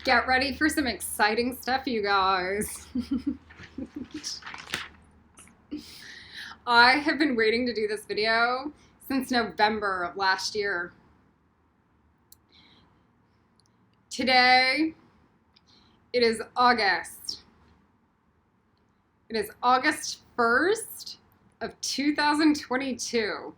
Get ready for some exciting stuff, you guys. I have been waiting to do this video since November of last year. Today, it is August. It is August 1st of 2022.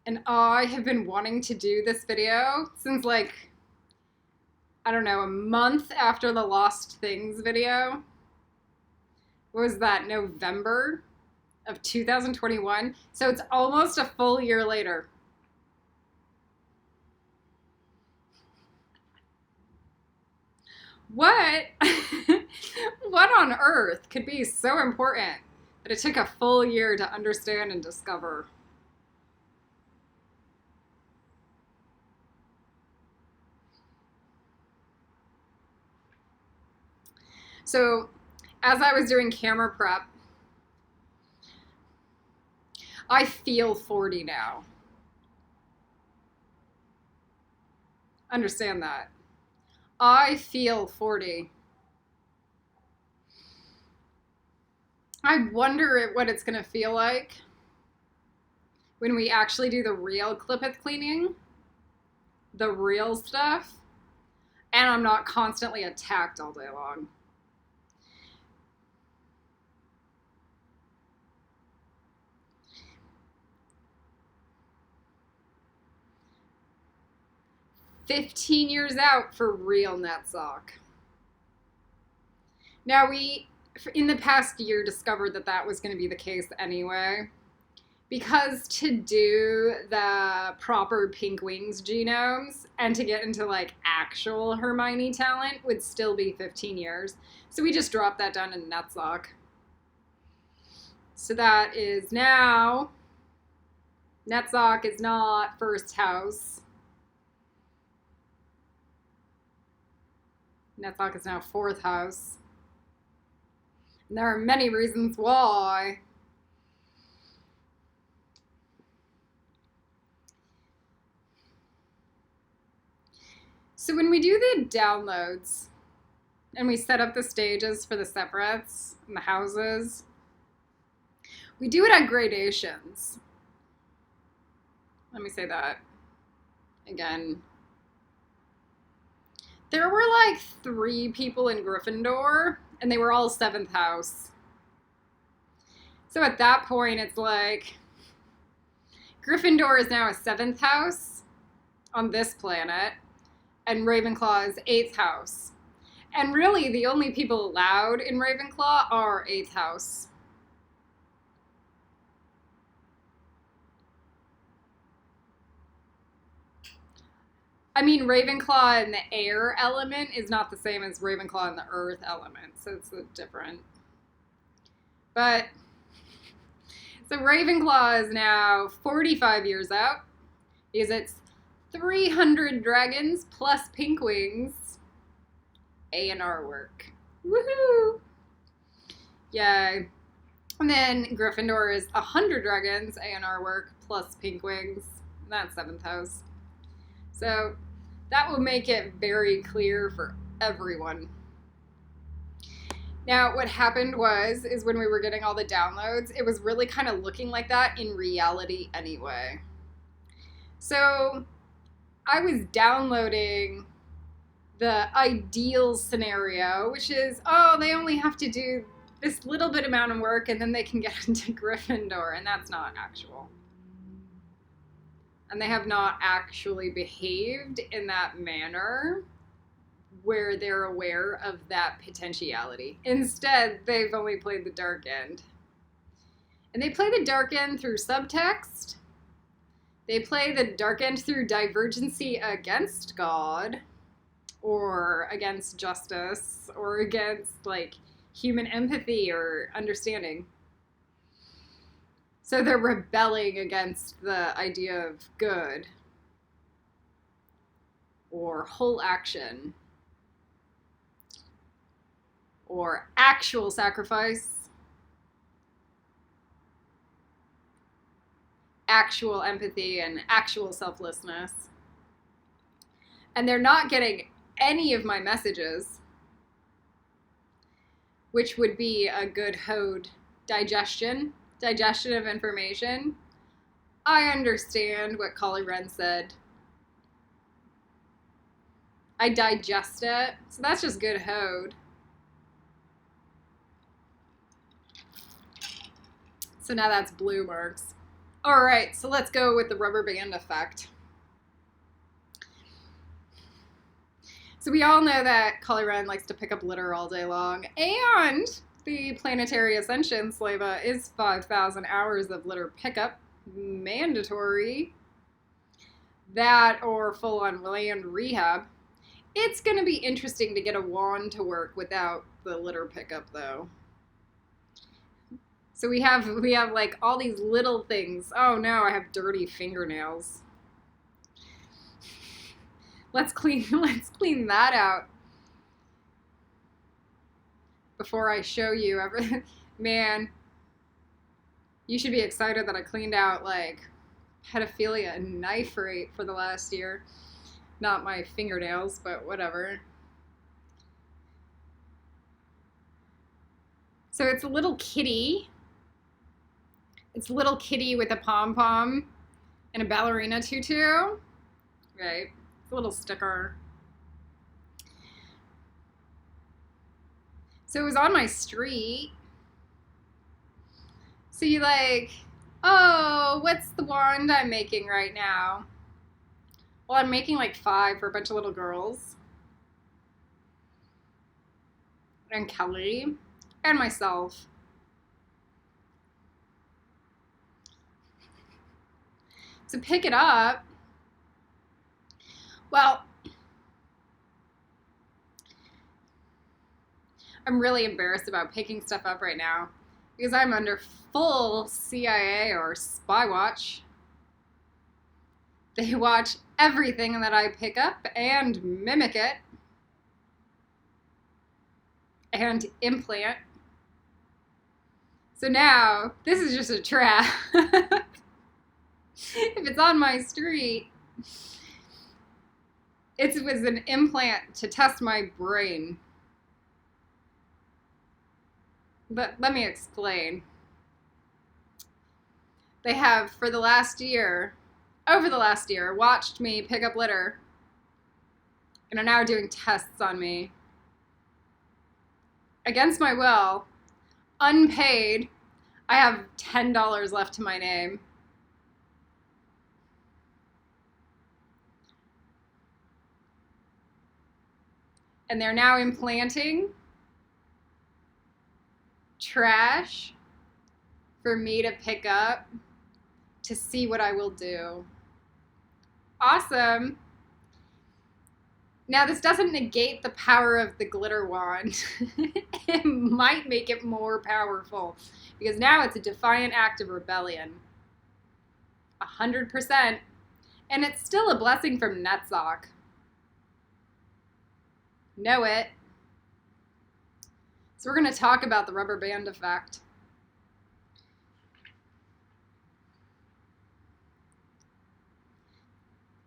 And I have been wanting to do this video since I don't know, a month after the Lost Things video. What was that, November of 2021? So it's almost a full year later. What? What on earth could be so important that it took a full year to understand and discover? So, as I was doing camera prep, I feel 40 now. Understand that. I feel 40. I wonder what it's going to feel like when we actually do the real clip-it cleaning, the real stuff, and I'm not constantly attacked all day long. "15 years out for real NetSock." Now, we, in the past year, discovered that that was going to be the case anyway, because to do the proper Pink Wings genomes and to get into actual Hermione talent would still be 15 years. So we just dropped that down in NetSock. So that is now, NetSock is not first house. NetSock is now fourth house. And there are many reasons why. So when we do the downloads and we set up the stages for the separates and the houses, we do it at gradations. Let me say that again. There were 3 people in Gryffindor, and they were all 7th house. So at that point, it's Gryffindor is now a 7th house on this planet, and Ravenclaw is 8th house. And really, the only people allowed in Ravenclaw are 8th house. I mean, Ravenclaw in the air element is not the same as Ravenclaw in the earth element, so it's different. But, so Ravenclaw is now 45 years out, because it's 300 dragons plus Pink Wings A&R work. Woohoo! Yay. And then Gryffindor is 100 dragons A&R work plus Pink Wings. That's 7th house. So that will make it very clear for everyone. Now, what happened is when we were getting all the downloads, it was really kind of looking like that in reality anyway. So I was downloading the ideal scenario, which is, oh, they only have to do this little bit amount of work and then they can get into Gryffindor, and that's not actual. And they have not actually behaved in that manner where they're aware of that potentiality. Instead, they've only played the dark end. And they play the dark end through subtext. They play the dark end through divergency against God, or against justice, or against human empathy or understanding. So they're rebelling against the idea of good, or whole action, or actual sacrifice, actual empathy, and actual selflessness. And they're not getting any of my messages, which would be a good HOD digestion of information. I understand what Collie Wren said. I digest it. So that's just good HOD. So now that's blue marks. All right, so let's go with the rubber band effect. So we all know that Collie Wren likes to pick up litter all day long, and the Planetary Ascension Slava is 5,000 hours of litter pickup, mandatory. That or full-on land rehab. It's going to be interesting to get a wand to work without the litter pickup, though. So we have like all these little things. Oh no, I have dirty fingernails. Let's clean that out before I show you everything. Man, you should be excited that I cleaned out like pedophilia and knife rape for the last year. Not my fingernails, but whatever. So it's a little kitty. It's a little kitty with a pom-pom and a ballerina tutu. Right. It's a little sticker. So it was on my street. So you like, oh, what's the wand I'm making right now? Well, I'm making like 5 for a bunch of little girls. And Kelly. And myself. To pick it up, well, I'm really embarrassed about picking stuff up right now because I'm under full CIA or spy watch. They watch everything that I pick up and mimic it and implant. So now, this is just a trap. If it's on my street, it was an implant to test my brain. But let me explain. They have, over the last year, watched me pick up litter and are now doing tests on me. Against my will, unpaid, I have $10 left to my name. And they're now implanting trash for me to pick up to see what I will do. Awesome. Now, this doesn't negate the power of the glitter wand. It might make it more powerful because now it's a defiant act of rebellion. 100%. And it's still a blessing from Netzach. Know it. So we're going to talk about the rubber band effect.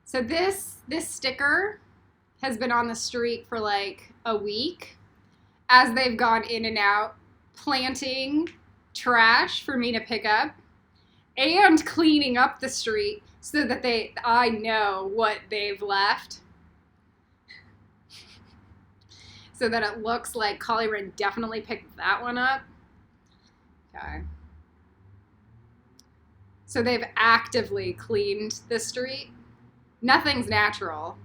So this sticker has been on the street for like a week as they've gone in and out planting trash for me to pick up and cleaning up the street so that I know what they've left. So that it looks like Collie Wren definitely picked that one up. Okay. So they've actively cleaned the street. Nothing's natural.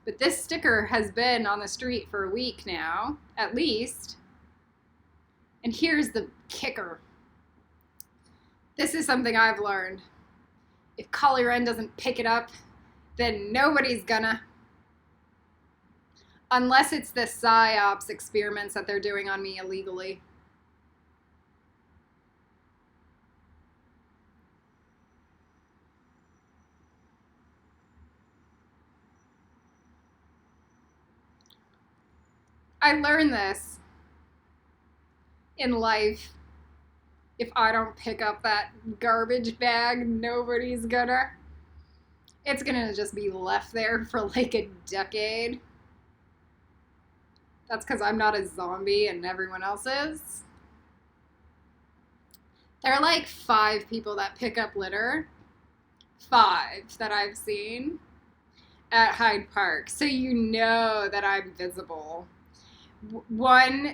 But this sticker has been on the street for a week now, at least. And here's the kicker. This is something I've learned. If Collie Wren doesn't pick it up, then nobody's gonna. Unless it's the PSYOPs experiments that they're doing on me illegally. I learned this in life. If I don't pick up that garbage bag, nobody's gonna. It's gonna just be left there for like a decade. That's because I'm not a zombie and everyone else is. There are like 5 people that pick up litter. 5 that I've seen at Hyde Park. So you know that I'm visible.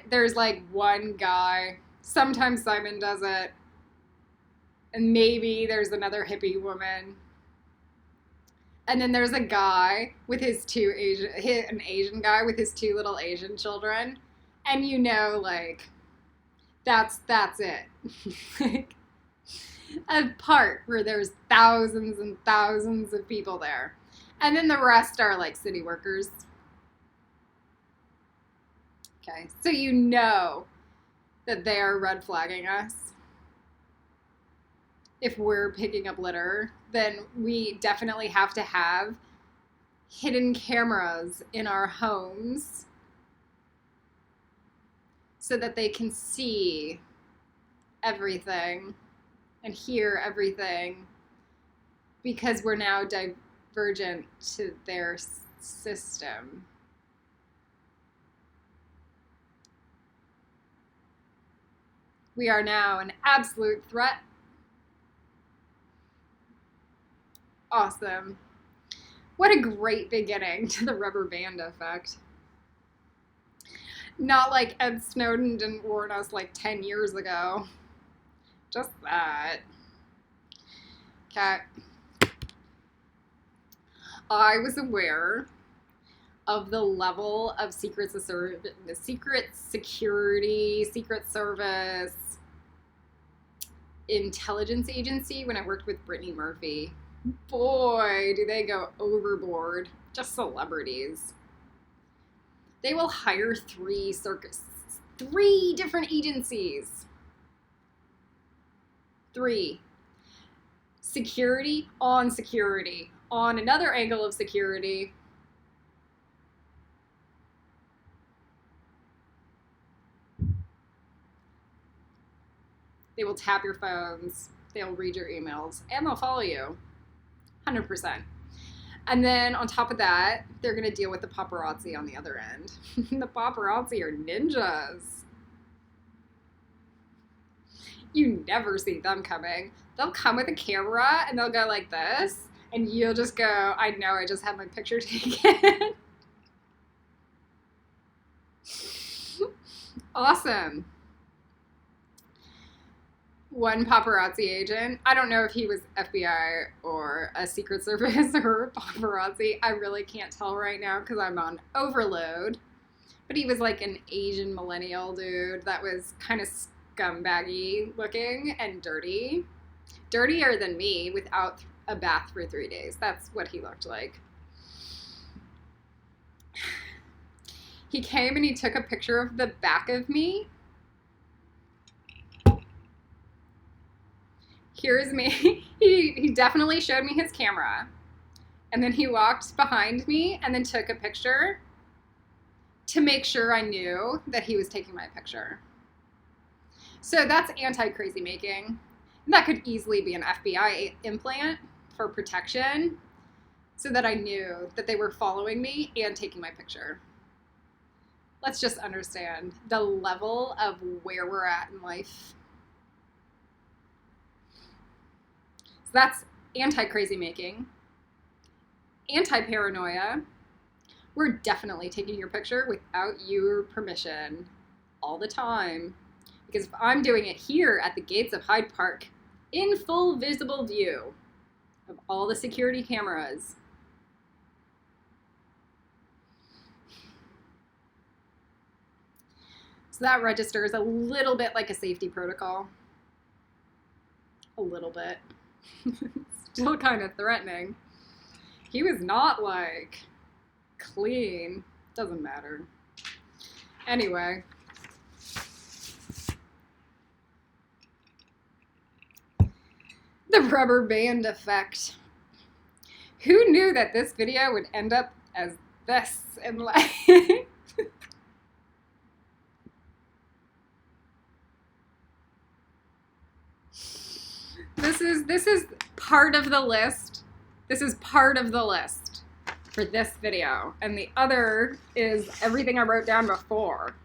There's like one guy. Sometimes Simon does it. And maybe there's another hippie woman. And then there's a guy with his an Asian guy with his 2 little Asian children. And you know, like, that's it. Like, a park where there's thousands and thousands of people there. And then the rest are like city workers. Okay, so you know that they are red flagging us. If we're picking up litter, then we definitely have to have hidden cameras in our homes so that they can see everything and hear everything, because we're now divergent to their system. We are now an absolute threat. Awesome. What a great beginning to the rubber band effect. Not like Ed Snowden didn't warn us like 10 years ago. Just that. Okay. I was aware of the level of Secret Security, Secret Service, intelligence agency when I worked with Brittany Murphy. Boy, do they go overboard. Just celebrities. They will hire 3 different agencies. 3. Security, on another angle of security. They will tap your phones, they'll read your emails, and they'll follow you. 100%. And then on top of that, they're going to deal with the paparazzi on the other end. The paparazzi are ninjas. You never see them coming. They'll come with a camera and they'll go like this, and you'll just go, I know, I just had my picture taken. Awesome. One paparazzi agent, I don't know if he was FBI or a Secret Service or a paparazzi. I really can't tell right now because I'm on overload. But he was like an Asian millennial dude that was kind of scumbaggy looking and dirty. Dirtier than me without a bath for 3 days. That's what he looked like. He came and he took a picture of the back of me. Here's me. He definitely showed me his camera. And then he walked behind me and then took a picture to make sure I knew that he was taking my picture. So that's anti-crazy making. That could easily be an FBI implant for protection so that I knew that they were following me and taking my picture. Let's just understand the level of where we're at in life. So that's anti-crazy making. Anti-paranoia. We're definitely taking your picture without your permission all the time. Because if I'm doing it here at the gates of Hyde Park, in full visible view of all the security cameras, so that registers a little bit like a safety protocol. A little bit. Still kind of threatening. He was not like clean. Doesn't matter. Anyway. The rubber band effect. Who knew that this video would end up as this in life? This is part of the list This is part of the list for this video. And the other is everything I wrote down before.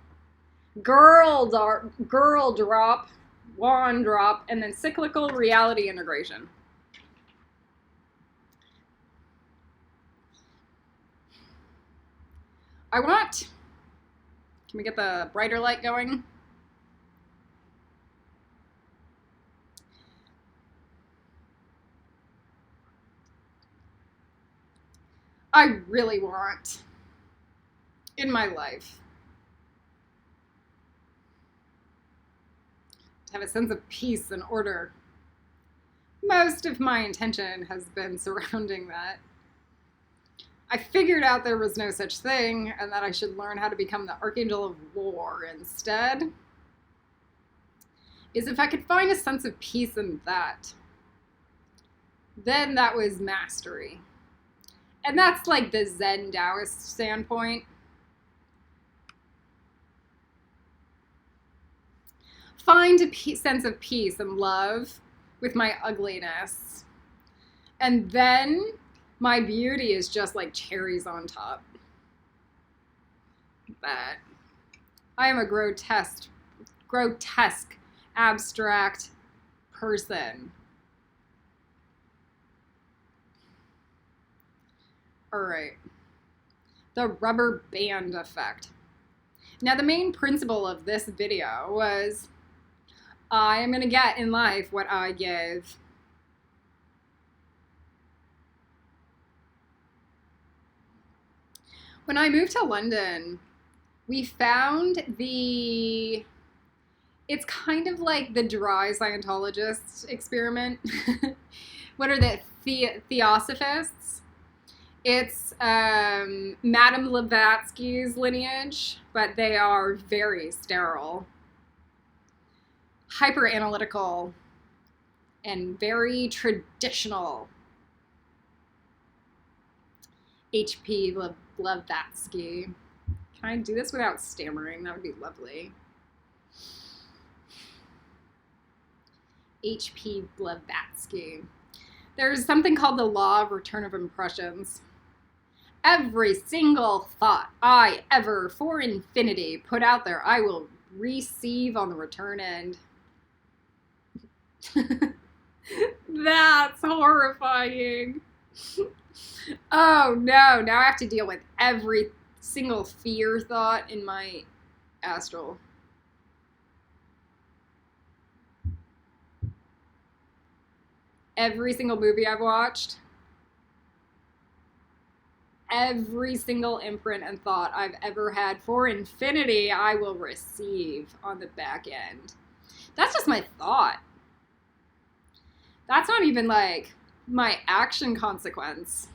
Girl drop, wand drop, and then cyclical reality integration. Can we get the brighter light going? I really want in my life to have a sense of peace and order. Most of my intention has been surrounding that. I figured out there was no such thing and that I should learn how to become the Archangel of War instead. Is if I could find a sense of peace in that, then that was mastery. And that's like the Zen Taoist standpoint. Find a sense of peace and love with my ugliness. And then my beauty is just like cherries on top. That I am a grotesque, abstract person. All right. The rubber band effect. Now, the main principle of this video was I am going to get in life what I give. When I moved to London, we found it's kind of like the dry Scientologist experiment. What are the Theosophists? It's Madame Blavatsky's lineage, but they are very sterile, hyper analytical, and very traditional. H.P. Blavatsky. Can I do this without stammering? That would be lovely. H.P. Blavatsky. There's something called the law of return of impressions. Every single thought I ever, for infinity, put out there, I will receive on the return end. That's horrifying. Oh no, now I have to deal with every single fear thought in my astral. Every single movie I've watched, every single imprint and thought I've ever had for infinity, I will receive on the back end. That's just my thought. That's not even like my action consequence.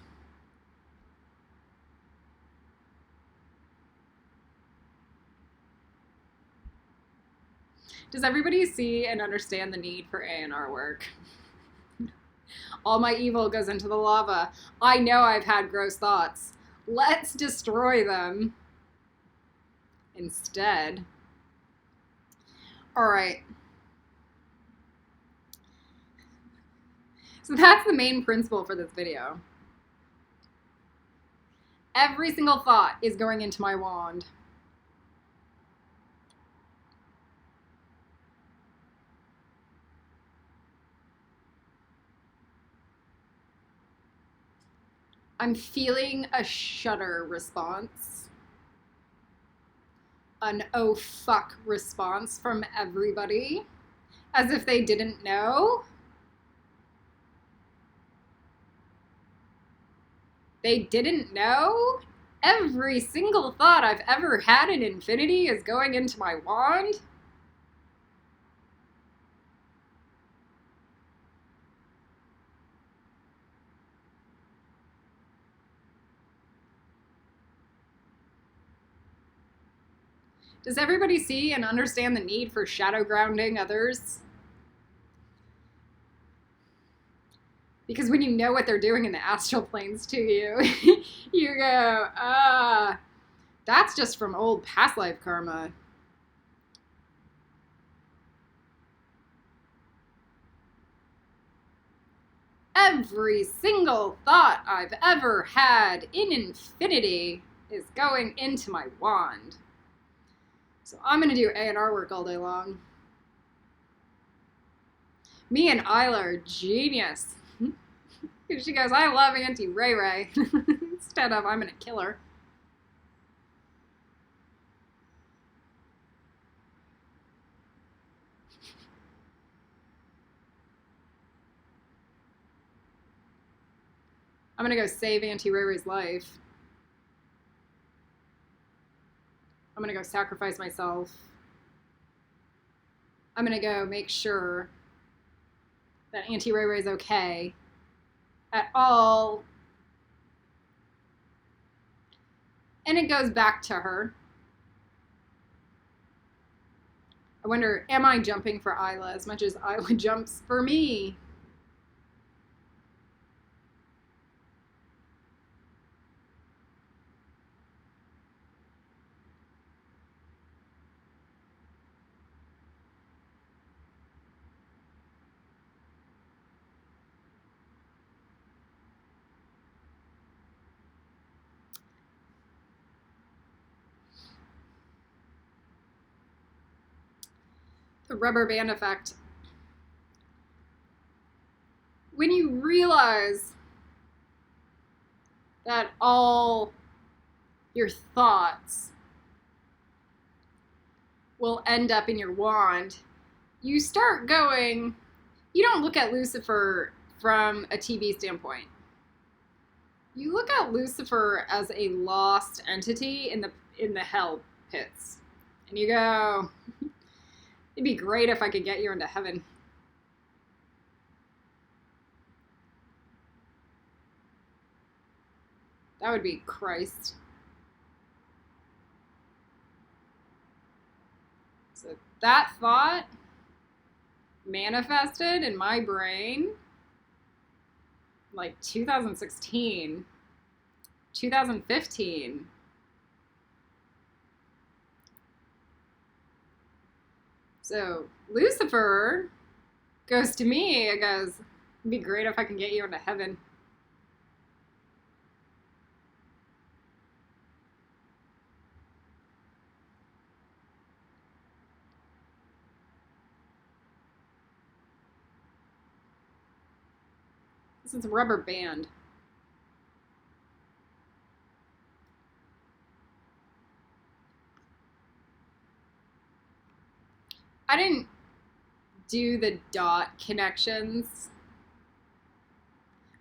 Does everybody see and understand the need for A&R work? All my evil goes into the lava. I know I've had gross thoughts. Let's destroy them instead. All right. So that's the main principle for this video. Every single thought is going into my wand. I'm feeling a shudder response. An oh fuck response from everybody. As if they didn't know. They didn't know? Every single thought I've ever had in infinity is going into my wand? Does everybody see and understand the need for shadow grounding others? Because when you know what they're doing in the astral planes to you, you go, that's just from old past life karma. every single thought I've ever had in infinity is going into my wand. So I'm going to do A&R work all day long. Me and Isla are genius. She goes, I love Auntie Ray Ray. Instead of, I'm going to kill her. I'm going to go save Auntie Ray Ray's life. I'm going to go sacrifice myself. I'm going to go make sure that Auntie Ray Ray's okay at all. And it goes back to her. I wonder, am I jumping for Isla as much as Isla jumps for me? The rubber band effect. When you realize that all your thoughts will end up in your wand, you start going, you don't look at Lucifer from a TV standpoint. You look at Lucifer as a lost entity in the hell pits. And you go, it'd be great if I could get you into heaven. That would be Christ. So that thought manifested in my brain like 2016, 2015. So Lucifer goes to me and goes, it'd be great if I can get you into heaven. This is a rubber band. I didn't do the dot connections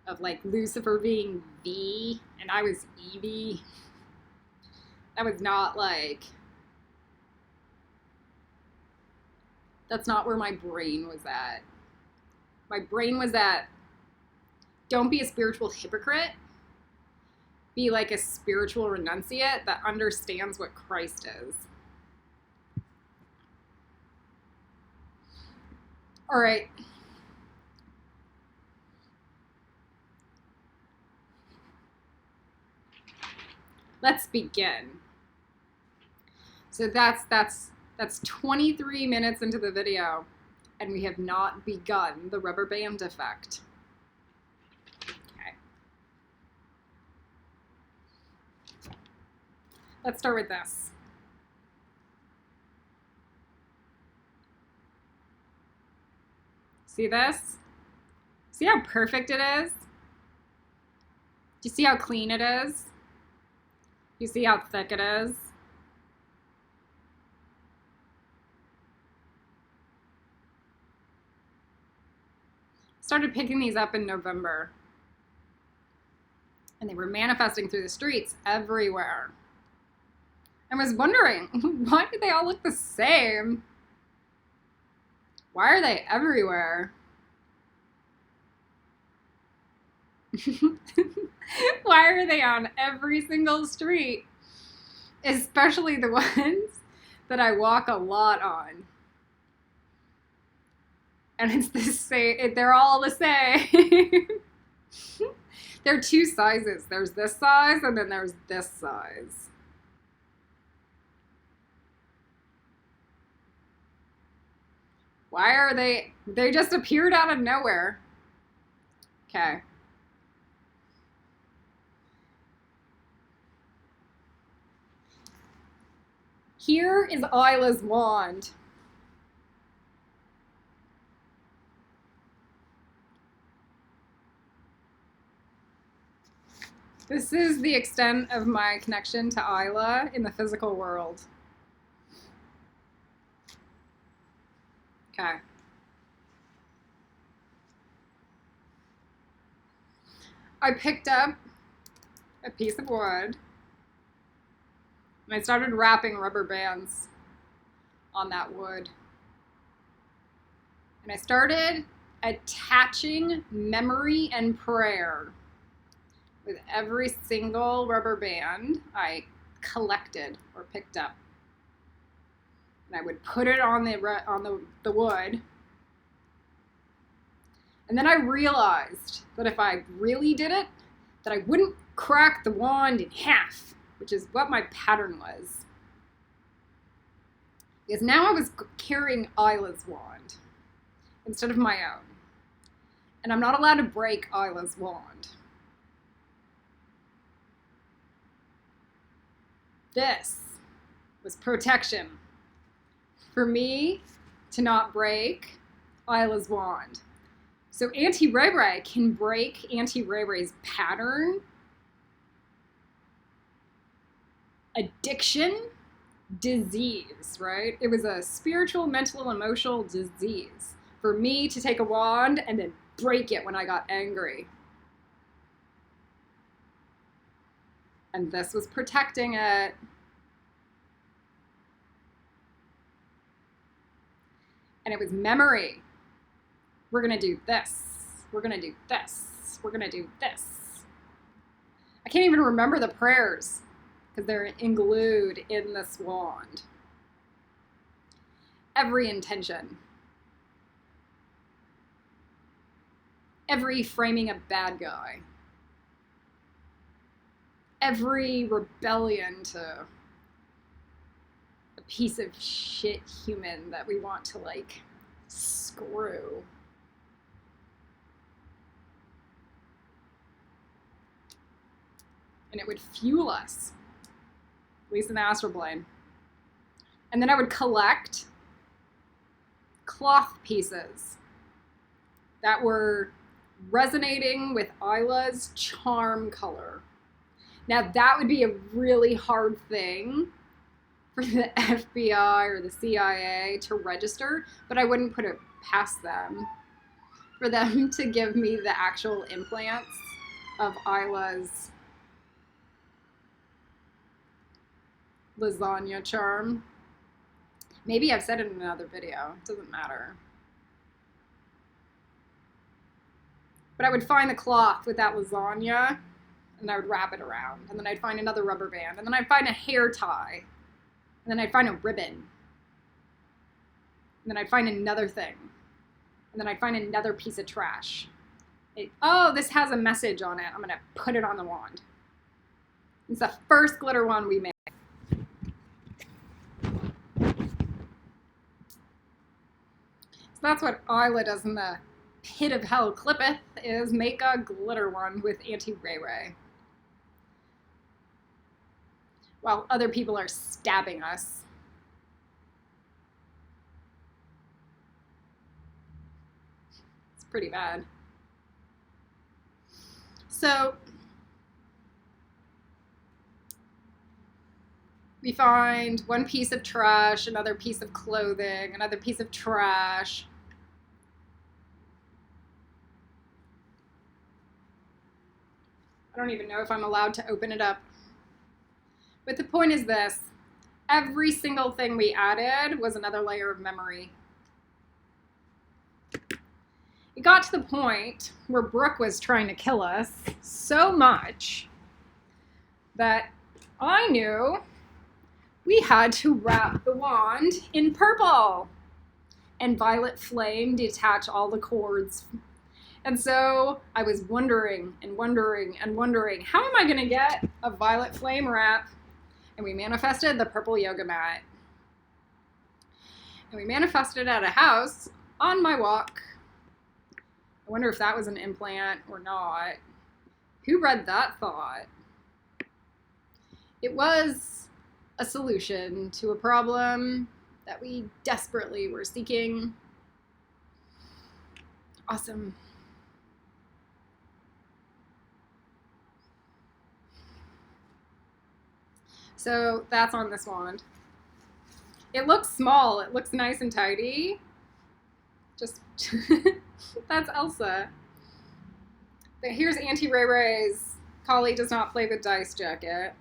of like Lucifer being V and I was Evie. That was not like, that's not where my brain was at. My brain was at, don't be a spiritual hypocrite. Be like a spiritual renunciate that understands what Christ is. All right. Let's begin. So that's 23 minutes into the video, and we have not begun the rubber band effect. Okay. Let's start with this. See this? See how perfect it is? Do you see how clean it is? You see how thick it is? Started picking these up in November. And they were manifesting through the streets everywhere. I was wondering, why do they all look the same? Why are they everywhere? Why are they on every single street? Especially the ones that I walk a lot on. And it's the same, they're all the same. There are two sizes. There's this size and then there's this size. Why are they just appeared out of nowhere. Okay. Here is Isla's wand. This is the extent of my connection to Isla in the physical world. Okay. I picked up a piece of wood and I started wrapping rubber bands on that wood. And I started attaching memory and prayer with every single rubber band I collected or picked up. And I would put it on the wood. And then I realized that if I really did it, that I wouldn't crack the wand in half, which is what my pattern was. Because now I was carrying Isla's wand instead of my own. And I'm not allowed to break Isla's wand. This was protection for me to not break Isla's wand. So Auntie Ray Ray can break Auntie Ray Ray's pattern, addiction, disease, right? It was a spiritual, mental, emotional disease for me to take a wand and then break it when I got angry. And this was protecting it. And it was memory. We're gonna do this. We're gonna do this. We're gonna do this. I can't even remember the prayers because they're englued in this wand. Every intention. Every framing a bad guy. Every rebellion to a piece of shit human that we want to like screw. And it would fuel us, at least in the astral plane. And then I would collect cloth pieces that were resonating with Isla's charm color. Now that would be a really hard thing for the FBI or the CIA to register, but I wouldn't put it past them for them to give me the actual implants of Isla's lasagna charm. Maybe I've said it in another video. It doesn't matter. But I would find the cloth with that lasagna and I would wrap it around. And then I'd find another rubber band. And then I'd find a hair tie. And then I'd find a ribbon. And then I'd find another thing. And then I'd find another piece of trash. Oh, this has a message on it. I'm going to put it on the wand. It's the first glitter wand we made. So that's what Isla does in the pit of hell clippeth, is make a glitter wand with Auntie Ray Ray. While other people are stabbing us. It's pretty bad. So we find one piece of trash, another piece of clothing, another piece of trash. I don't even know if I'm allowed to open it up. But the point is this. Every single thing we added was another layer of memory. It got to the point where Brooke was trying to kill us so much that I knew we had to wrap the wand in purple and violet flame detach all the cords. And so I was wondering and wondering and wondering, how am I going to get a violet flame wrap? And we manifested the purple yoga mat. And we manifested at a house on my walk. I wonder if that was an implant or not. Who read that thought? It was a solution to a problem that we desperately were seeking. Awesome. So that's on this wand. It looks small. It looks nice and tidy. Just, that's Elsa. But here's Auntie Ray Ray's Collie Does Not Play with Dice jacket.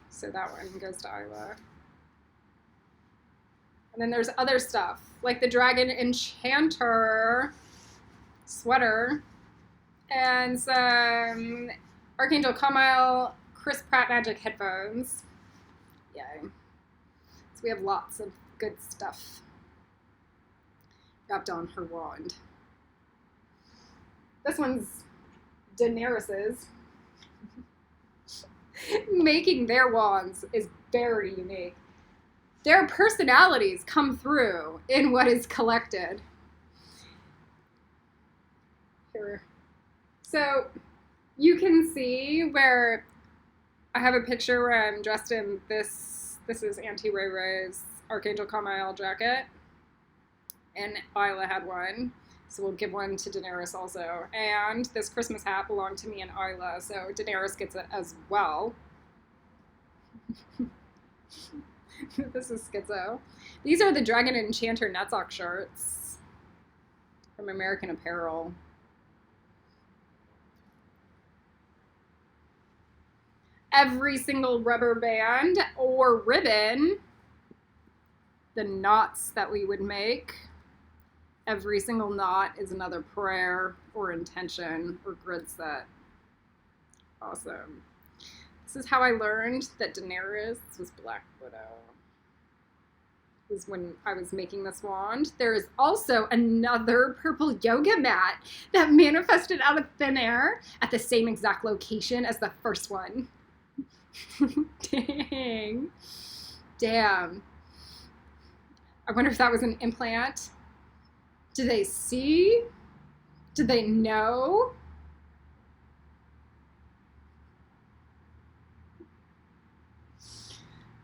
So that one goes to Isla. And then there's other stuff, like the Dragon Enchanter sweater and some Archangel Kamile Chris Pratt Magic headphones. Yay. So we have lots of good stuff wrapped on her wand. This one's Daenerys's. Making their wands is very unique. Their personalities come through in what is collected. Here. So you can see where I have a picture where I'm dressed in this. This is Auntie Ray Ray's Archangel Kamile jacket. And Isla had one. So we'll give one to Daenerys also. And this Christmas hat belonged to me and Isla, so Daenerys gets it as well. This is Schizo. These are the Dragon Enchanter Netsock shirts from American Apparel. Every single rubber band or ribbon, the knots that we would make, every single knot is another prayer or intention or grid set. Awesome. This is how I learned that Daenerys was Black Widow. It was when I was making this wand. There is also another purple yoga mat that manifested out of thin air at the same exact location as the first one. Dang. Damn. I wonder if that was an implant. Do they see? Do they know?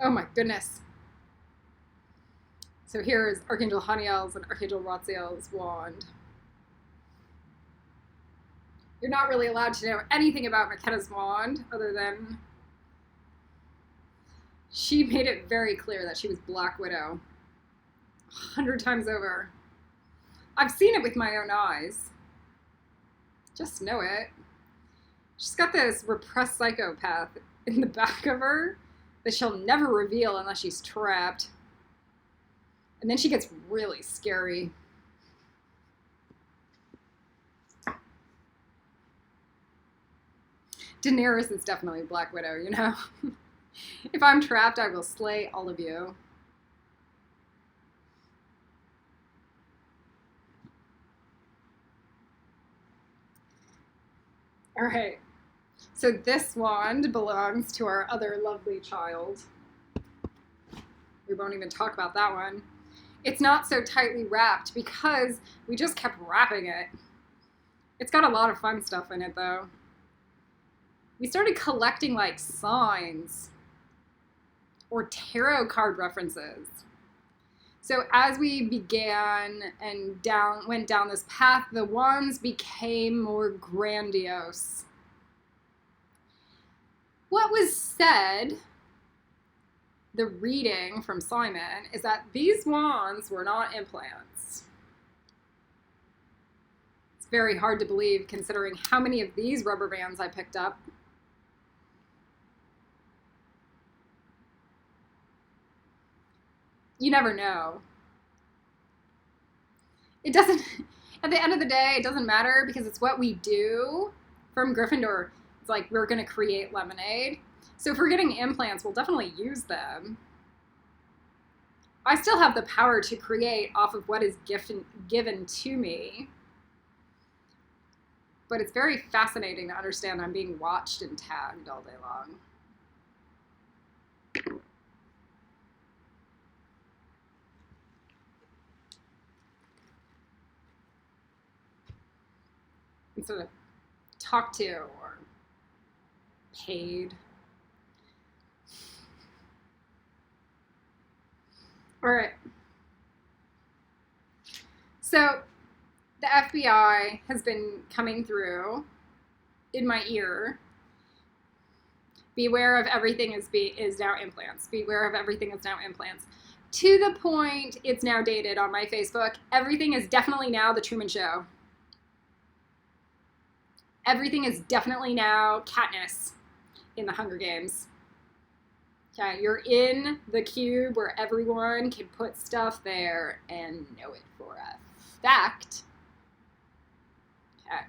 Oh my goodness. So here is Archangel Haniel's and Archangel Ratziel's wand. You're not really allowed to know anything about McKenna's wand other than she made it very clear that she was Black Widow 100 times over. I've seen it with my own eyes. Just know it. She's got this repressed psychopath in the back of her that she'll never reveal unless she's trapped. And then she gets really scary. Daenerys is definitely Black Widow, you know? If I'm trapped, I will slay all of you. All right, so this wand belongs to our other lovely child. We won't even talk about that one. It's not so tightly wrapped because we just kept wrapping it. It's got a lot of fun stuff in it though. We started collecting like signs or tarot card references. So as we began and went down this path, the wands became more grandiose. What was said, the reading from Simon, is that these wands were not implants. It's very hard to believe considering how many of these rubber bands I picked up. You never know. It doesn't, at the end of the day, it doesn't matter because it's what we do. From Gryffindor, it's like we're going to create lemonade. So if we're getting implants, we'll definitely use them. I still have the power to create off of what is given to me. But it's very fascinating to understand I'm being watched and tagged all day long. instead of talked to or paid. All right. So the FBI has been coming through in my ear. Beware of everything is now implants. Beware of everything is now implants. To the point, it's now dated on my Facebook. Everything is definitely now the Truman Show. Everything is definitely now Katniss in the Hunger Games. Okay, you're in the cube where everyone can put stuff there and know it for a fact. Okay.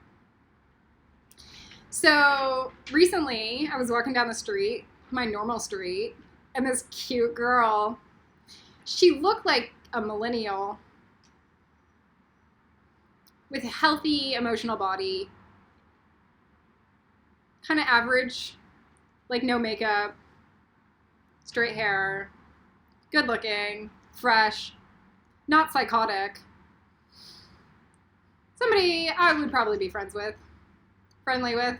So recently, I was walking down the street, my normal street, and this cute girl, she looked like a millennial with a healthy emotional body, kind of average, like no makeup, straight hair, good looking, fresh, not psychotic. Somebody I would probably be friendly with.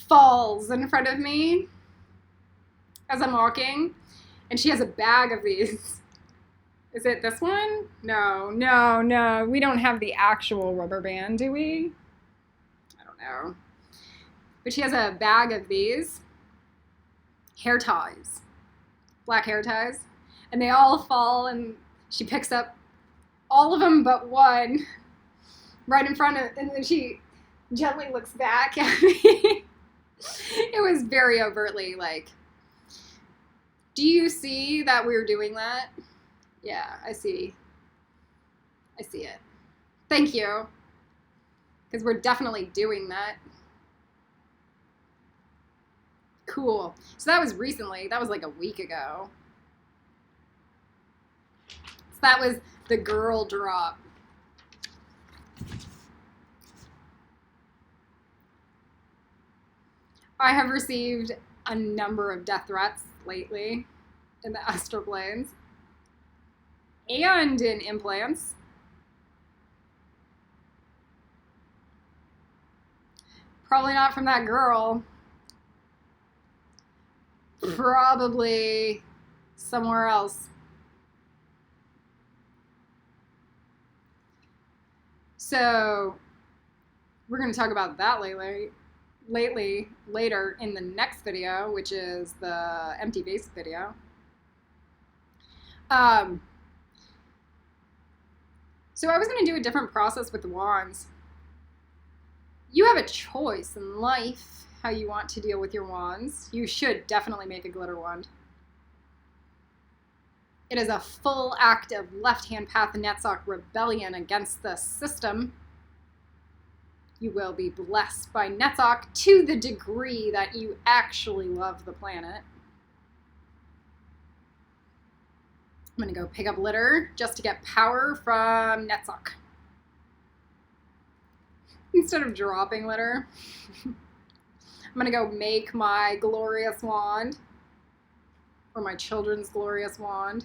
Falls in front of me as I'm walking, and she has a bag of these. Is it this one? No. We don't have the actual rubber band, do we? I don't know. But she has a bag of these hair ties, black hair ties, and they all fall, and she picks up all of them but one right in front of, and then she gently looks back at me. It was very overtly like, do you see that we're doing that? Yeah, I see it. Thank you. Because we're definitely doing that. Cool. So that was recently. That was like a week ago. So that was the girl drop. I have received a number of death threats lately in the astral planes and in implants. Probably not from that girl. Probably somewhere else. So we're going to talk about that later in the next video, which is the empty vase video. So I was going to do a different process with the wands. You have a choice in life how you want to deal with your wands. You should definitely make a glitter wand. It is a full act of left-hand path Netzach rebellion against the system. You will be blessed by Netzach to the degree that you actually love the planet. I'm going to go pick up litter just to get power from Netzach. Instead of dropping litter, I'm going to go make my glorious wand, or my children's glorious wand.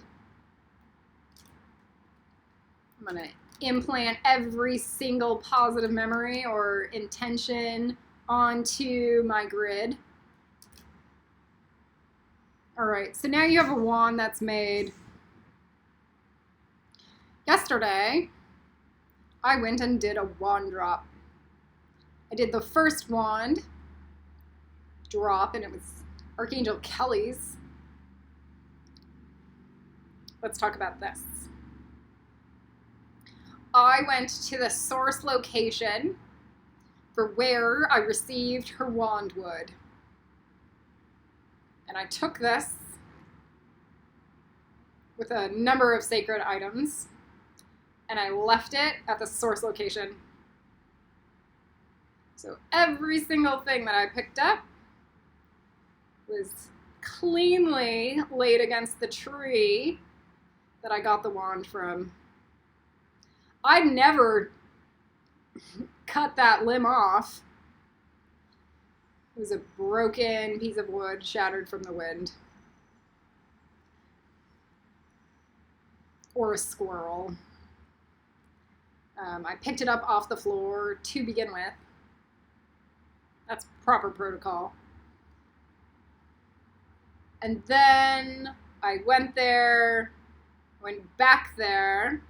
I'm going to implant every single positive memory or intention onto my grid. All right, so now you have a wand that's made. Yesterday, I went and did a wand drop. I did the first wand drop, and it was Archangel Kelly's. Let's talk about this. I went to the source location for where I received her wand wood. And I took this with a number of sacred items, and I left it at the source location. So every single thing that I picked up was cleanly laid against the tree that I got the wand from. I'd never cut that limb off. It was a broken piece of wood shattered from the wind. Or a squirrel. I picked it up off the floor to begin with. That's proper protocol. And then I went back there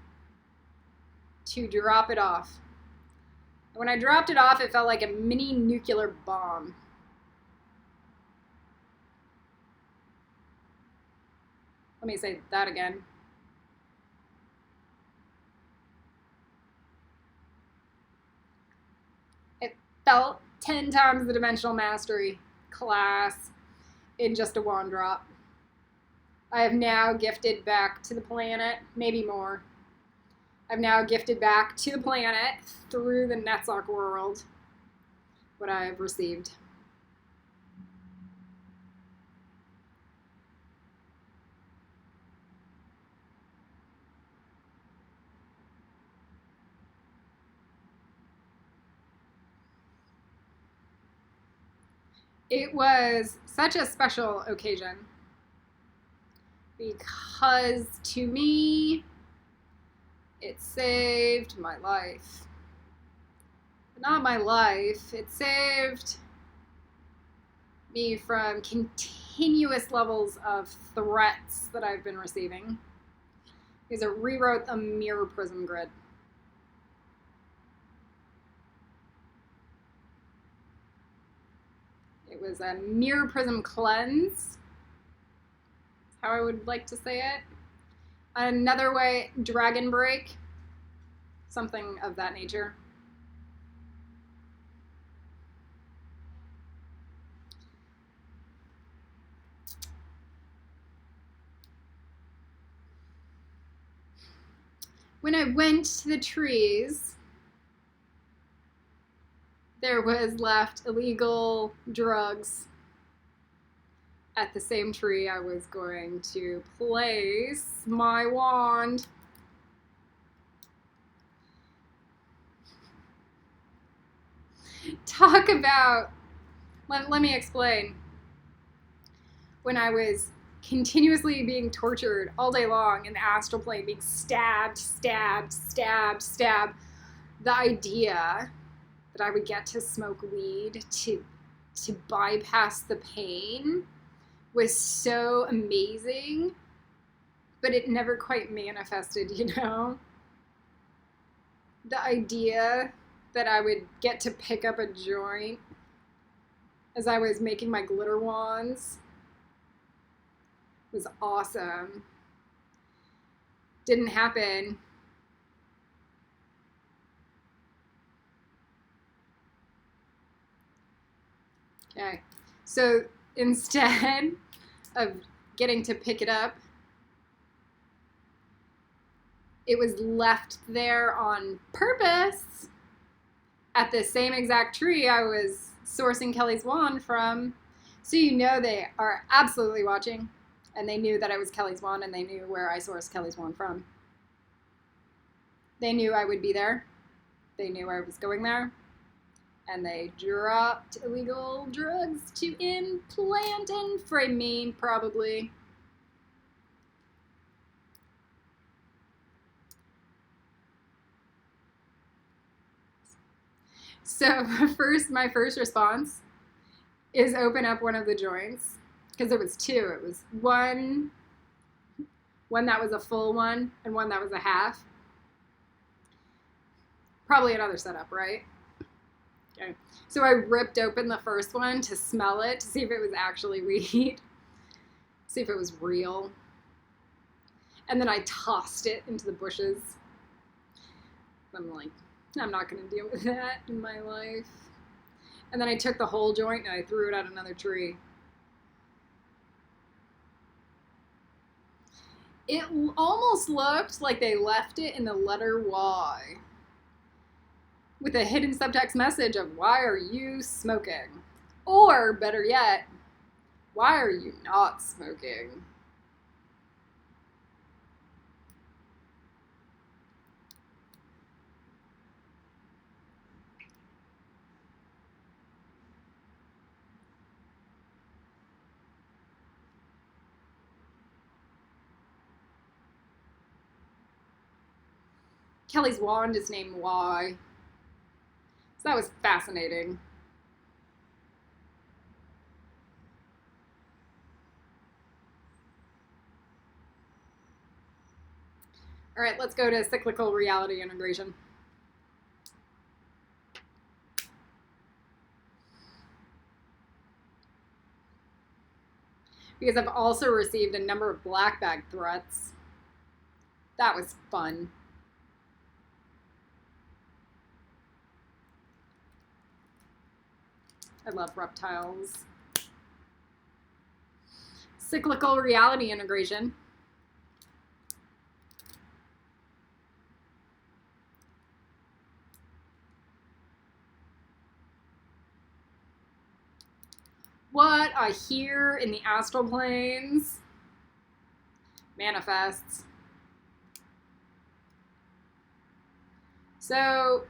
to drop it off. And when I dropped it off, it felt like a mini nuclear bomb. Let me say that again. It felt 10 times the dimensional mastery class in just a wand drop. I have now gifted back to the planet, maybe more. I've now gifted back to the planet through the Netzach world what I have received. It was such a special occasion because to me, it saved my life. Not my life, it saved me from continuous levels of threats that I've been receiving. Because it rewrote a mirror prism grid. It was a mirror prism cleanse. That's how I would like to say it. Another way, dragon break. Something of that nature. When I went to the trees, there was left illegal drugs at the same tree I was going to place my wand. Talk about, let me explain. When I was continuously being tortured all day long in the astral plane, being stabbed, the idea that I would get to smoke weed to bypass the pain was so amazing, but it never quite manifested, you know? The idea that I would get to pick up a joint as I was making my glitter wands was awesome. Didn't happen. Okay, so instead of getting to pick it up, it was left there on purpose at the same exact tree I was sourcing Kelly's wand from. So you know they are absolutely watching, and they knew that I was Kelly's wand, and they knew where I sourced Kelly's wand from. They knew I would be there. They knew I was going there. And they dropped illegal drugs to implant and frame me, probably. So my first response is open up one of the joints, because there was two. It was one that was a full one and one that was a half. Probably another setup, right? Okay. So I ripped open the first one to smell it, to see if it was actually weed, see if it was real. And then I tossed it into the bushes. I'm like, I'm not going to deal with that in my life. And then I took the whole joint and I threw it at another tree. It almost looked like they left it in the letter Y, with a hidden subtext message of, why are you smoking? Or, better yet, why are you not smoking? Kelly's wand is named Y. So that was fascinating. All right, let's go to cyclical reality integration. Because I've also received a number of black bag threats. That was fun. I love reptiles. Cyclical reality integration. What I hear in the astral planes manifests. So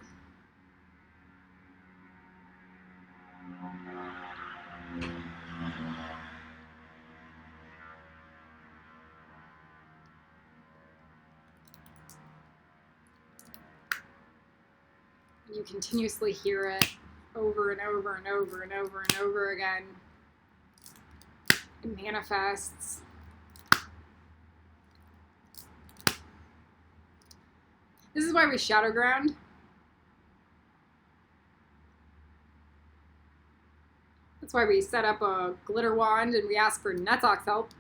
you continuously hear it over and over and over and over and over again. It manifests. This is why we shadow ground. That's why we set up a glitter wand and we ask for Netzach's help.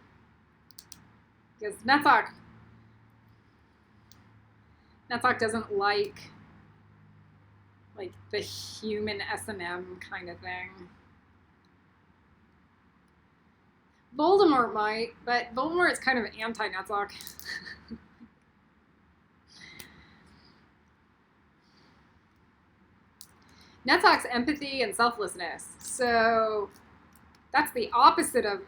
Because Netzach doesn't like the human S&M kind of thing. Voldemort might, but Voldemort is kind of anti-Netzach. Netzach's empathy and selflessness. So that's the opposite of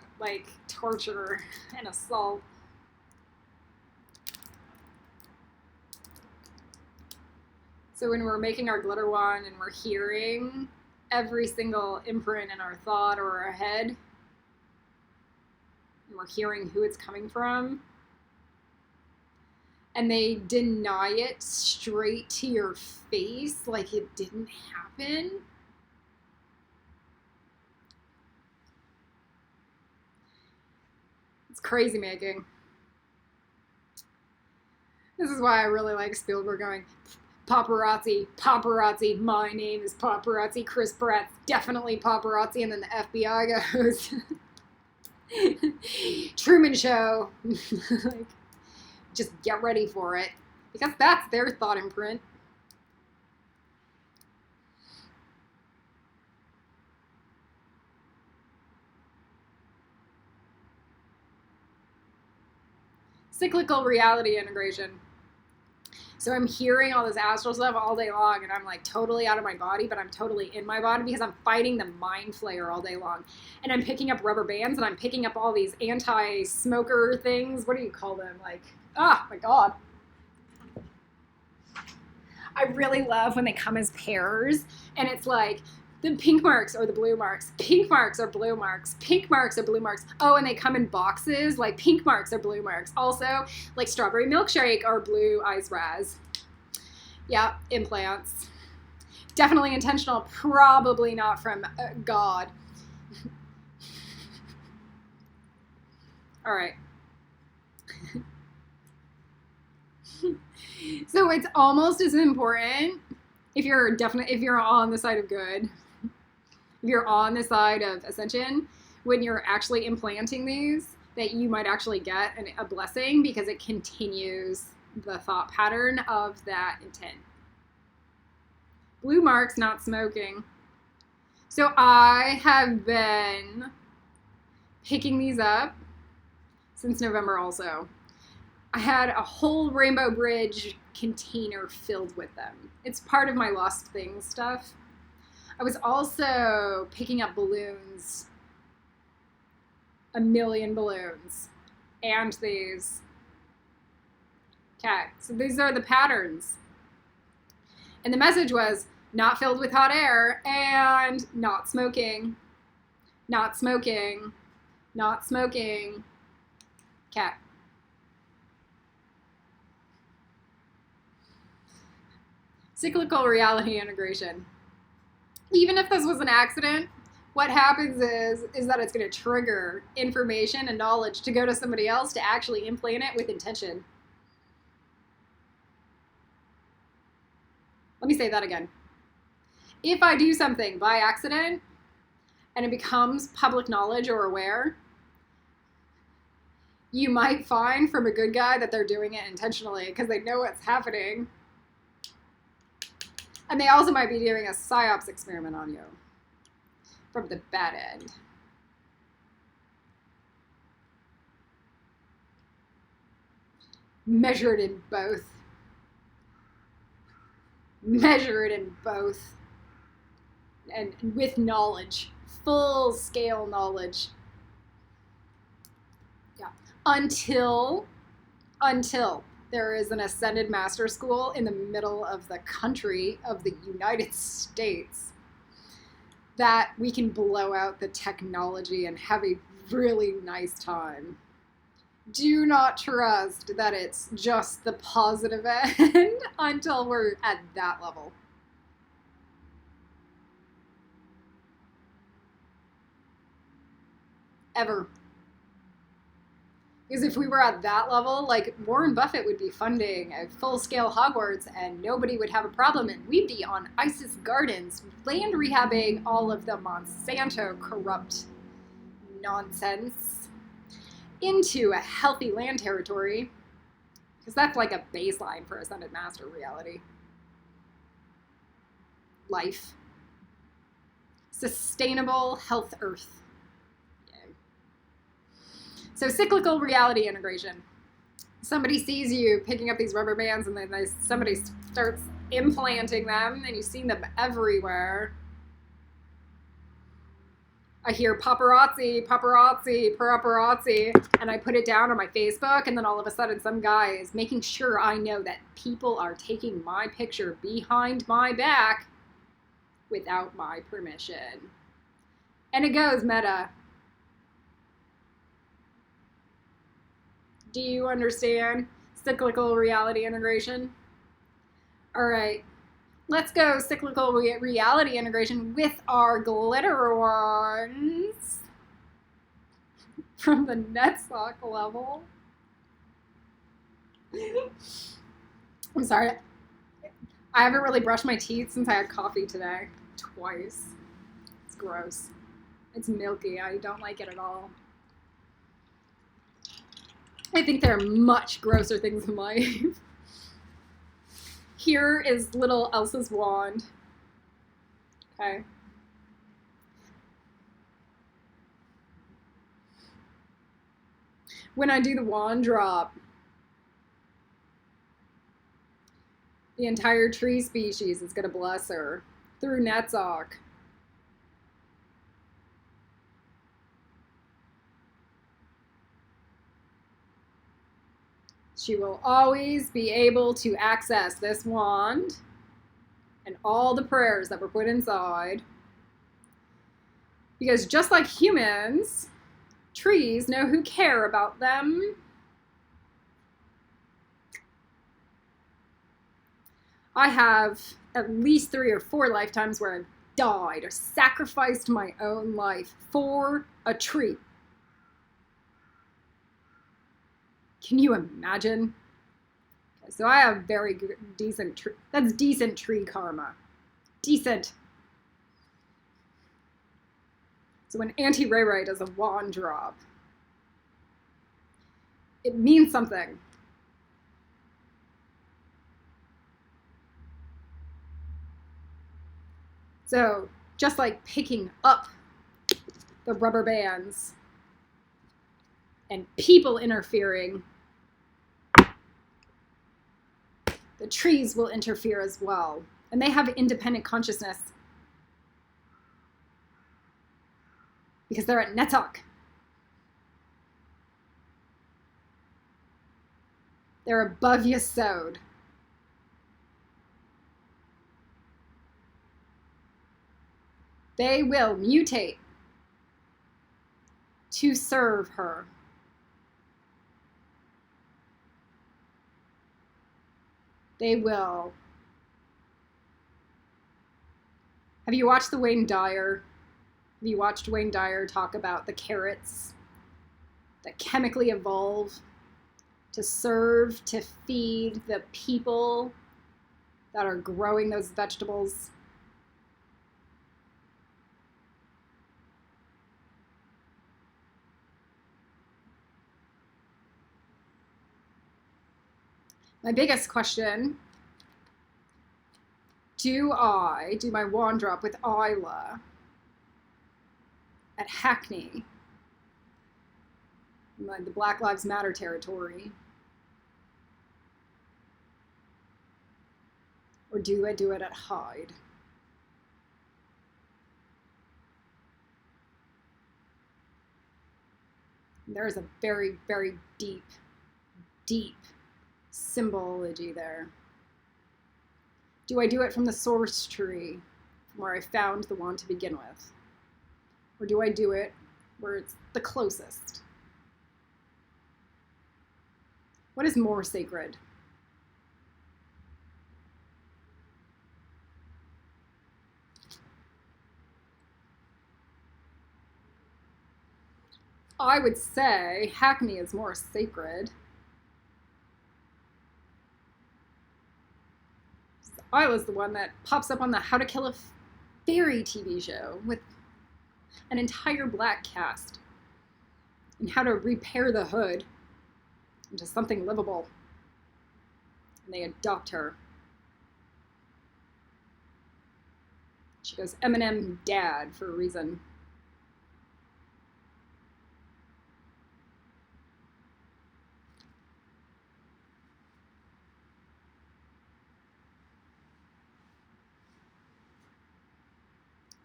torture and assault. So when we're making our glitter wand and we're hearing every single imprint in our thought or our head, and we're hearing who it's coming from, and they deny it straight to your face like it didn't happen. It's crazy making. This is why I really like Spielberg going, paparazzi, paparazzi, my name is paparazzi, Chris Pratt's definitely paparazzi, and then the FBI goes, Truman Show. Just get ready for it, because that's their thought imprint. Cyclical reality integration. So I'm hearing all this astral stuff all day long, and I'm totally out of my body, but I'm totally in my body because I'm fighting the mind flayer all day long. And I'm picking up rubber bands, and I'm picking up all these anti-smoker things. What do you call them? Oh my God. I really love when they come as pairs, and it's the pink marks or the blue marks, pink marks or blue marks, pink marks or blue marks. Oh, and they come in boxes, pink marks or blue marks. Also, strawberry milkshake or blue eyes raz. Yeah, implants. Definitely intentional, probably not from God. All right. So it's almost as important if you're on the side of good, if you're on the side of ascension, when you're actually implanting these, that you might actually get a blessing because it continues the thought pattern of that intent. Blue marks, not smoking. So I have been picking these up since November also. I had a whole Rainbow Bridge container filled with them. It's part of my lost things stuff. I was also picking up balloons, 1 million balloons, and these. Okay, so these are the patterns. And the message was not filled with hot air and not smoking, not smoking, not smoking. Okay. Cyclical reality integration. Even if this was an accident, what happens is that it's going to trigger information and knowledge to go to somebody else to actually implant it with intention. Let me say that again. If I do something by accident and it becomes public knowledge or aware, you might find from a good guy that they're doing it intentionally because they know what's happening. And they also might be doing a psyops experiment on you from the bad end. Measure it in both. Measure it in both. And with knowledge, full scale knowledge. Yeah. Until there is an ascended master school in the middle of the country of the United States that we can blow out the technology and have a really nice time. Do not trust that it's just the positive end until we're at that level. Ever. Because if we were at that level, like Warren Buffett would be funding a full-scale Hogwarts and nobody would have a problem and we'd be on Isis Gardens land rehabbing all of the Monsanto corrupt nonsense into a healthy land territory. Because that's like a baseline for Ascended Master reality. Life. Sustainable health Earth. So cyclical reality integration. Somebody sees you picking up these rubber bands and then somebody starts implanting them and you've seen them everywhere. I hear paparazzi, paparazzi, paparazzi, and I put it down on my Facebook and then all of a sudden some guy is making sure I know that people are taking my picture behind my back without my permission. And it goes meta. Do you understand cyclical reality integration? All right, let's go cyclical reality integration with our glitter ones from the NetSock level. I'm sorry, I haven't really brushed my teeth since I had coffee today, twice. It's gross. It's milky, I don't like it at all. I think there are much grosser things in life. Here is little Elsa's wand. Okay. When I do the wand drop, the entire tree species is going to bless her through NetSock. She will always be able to access this wand and all the prayers that were put inside. Because just like humans, trees know who care about them. I have at least 3 or 4 lifetimes where I've died or sacrificed my own life for a tree. Can you imagine? Okay, so I have very good, decent tree. That's decent tree karma. Decent. So when Auntie Ray Ray does a wand drop, it means something. So just like picking up the rubber bands and people interfering, the trees will interfere as well. And they have independent consciousness because they're at NetSock. They're above Yesod. They will mutate to serve her. They will Have you watched the Wayne Dyer? Have you watched Wayne Dyer talk about the carrots that chemically evolve to serve to feed the people that are growing those vegetables? My biggest question, do I do my wand drop with Isla at Hackney, in the Black Lives Matter territory? Or do I do it at Hyde? There's a very, very deep, deep symbology there. Do I do it from the source tree, from where I found the wand to begin with? Or do I do it where it's the closest? What is more sacred? I would say Hackney is more sacred. Isla's the one that pops up on the How to Kill a Fairy TV show with an entire black cast and how to repair the hood into something livable. And they adopt her. She goes Eminem dad for a reason.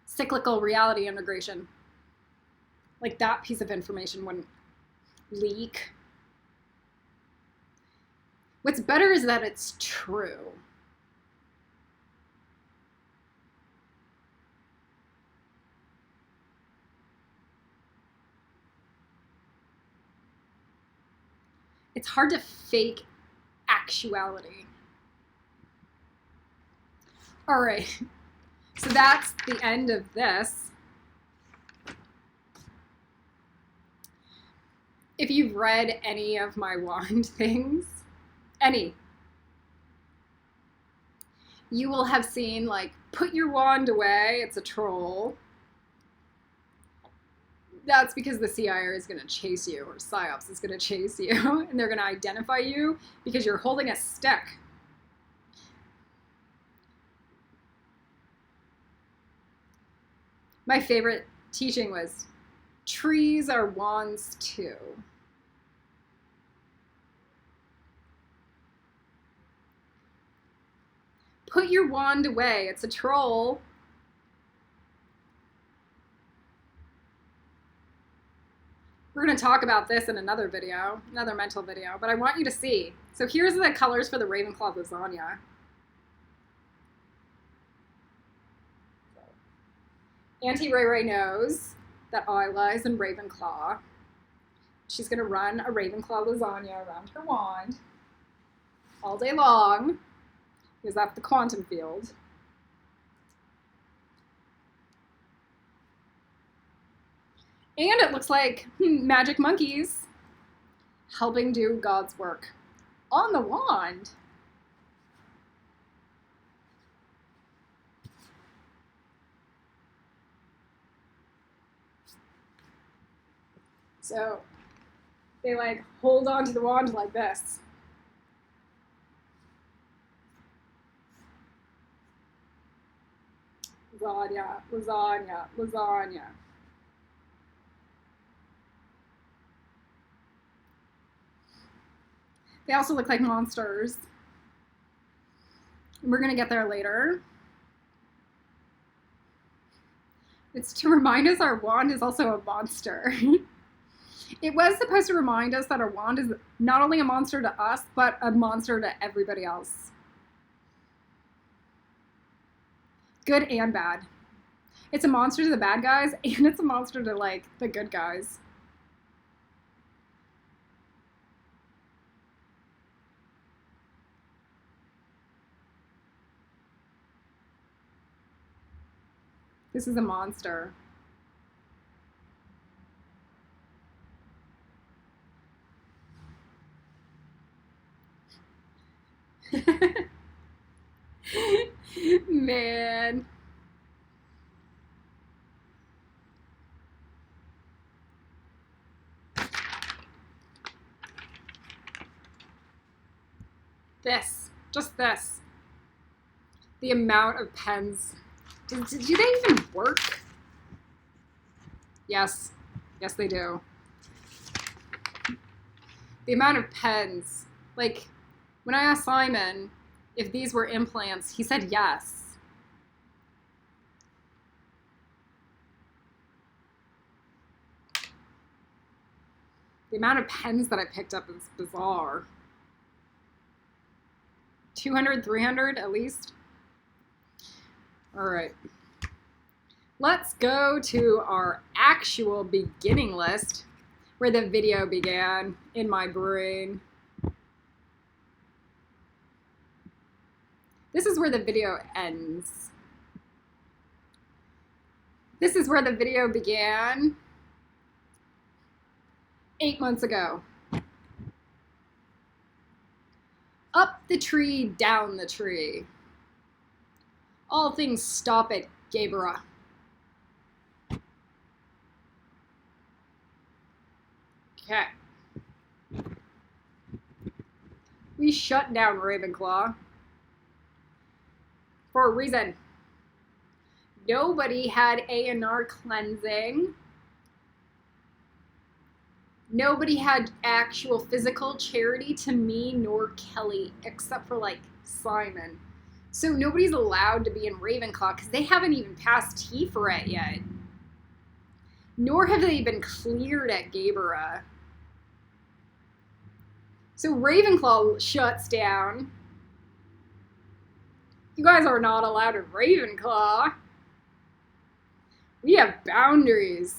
Cyclical reality integration. Like, that piece of information wouldn't leak. What's better is that it's true. It's hard to fake actuality. All right, so that's the end of this. If you've read any of my wand things, you will have seen, like, put your wand away, it's a troll. That's because the CIR is going to chase you, or PSYOPs is going to chase you, and they're going to identify you because you're holding a stick. My favorite teaching was, trees are wands too. Put your wand away, it's a troll. We're going to talk about this in another video, another mental video, but I want you to see. So here's the colors for the Ravenclaw lasagna. Auntie Ray Ray knows that Isla is in Ravenclaw. She's going to run a Ravenclaw lasagna around her wand all day long, because that's the quantum field. And it looks like magic monkeys helping do God's work on the wand. So they, like, hold on to the wand like this. Lasagna, lasagna, lasagna. They also look like monsters. We're going to get there later. It's to remind us our wand is also a monster. It was supposed to remind us that our wand is not only a monster to us, but a monster to everybody else. Good and bad. It's a monster to the bad guys, and it's a monster to, like, the good guys. This is a monster. Man. This. Just this. The amount of pens. Do they even work? Yes. Yes, they do. The amount of pens. Like, when I asked Simon if these were implants, he said yes. The amount of pens that I picked up is bizarre. 200, 300 at least. All right. Let's go to our actual beginning list where the video began in my brain. This is where the video ends. This is where the video began 8 months ago. Up the tree, down the tree. All things stop at Gaybra. Okay. We shut down Ravenclaw for a reason. Nobody had A&R cleansing. Nobody had actual physical charity to me nor Kelly, except for like Simon. So nobody's allowed to be in Ravenclaw because they haven't even passed Teeferet yet. Nor have they been cleared at Gaybra. So Ravenclaw shuts down. You guys are not allowed in Ravenclaw. We have boundaries.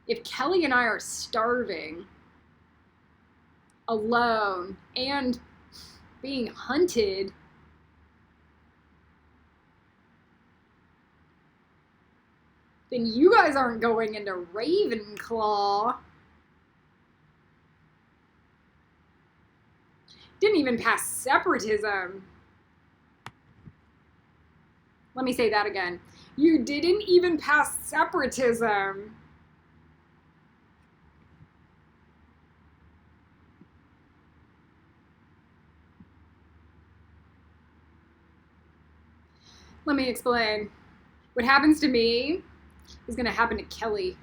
If Kelly and I are starving, alone, and being hunted, then you guys aren't going into Ravenclaw. Didn't even pass separatism. Let me say that again. You didn't even pass separatism. Let me explain. What happens to me is going to happen to Kelly.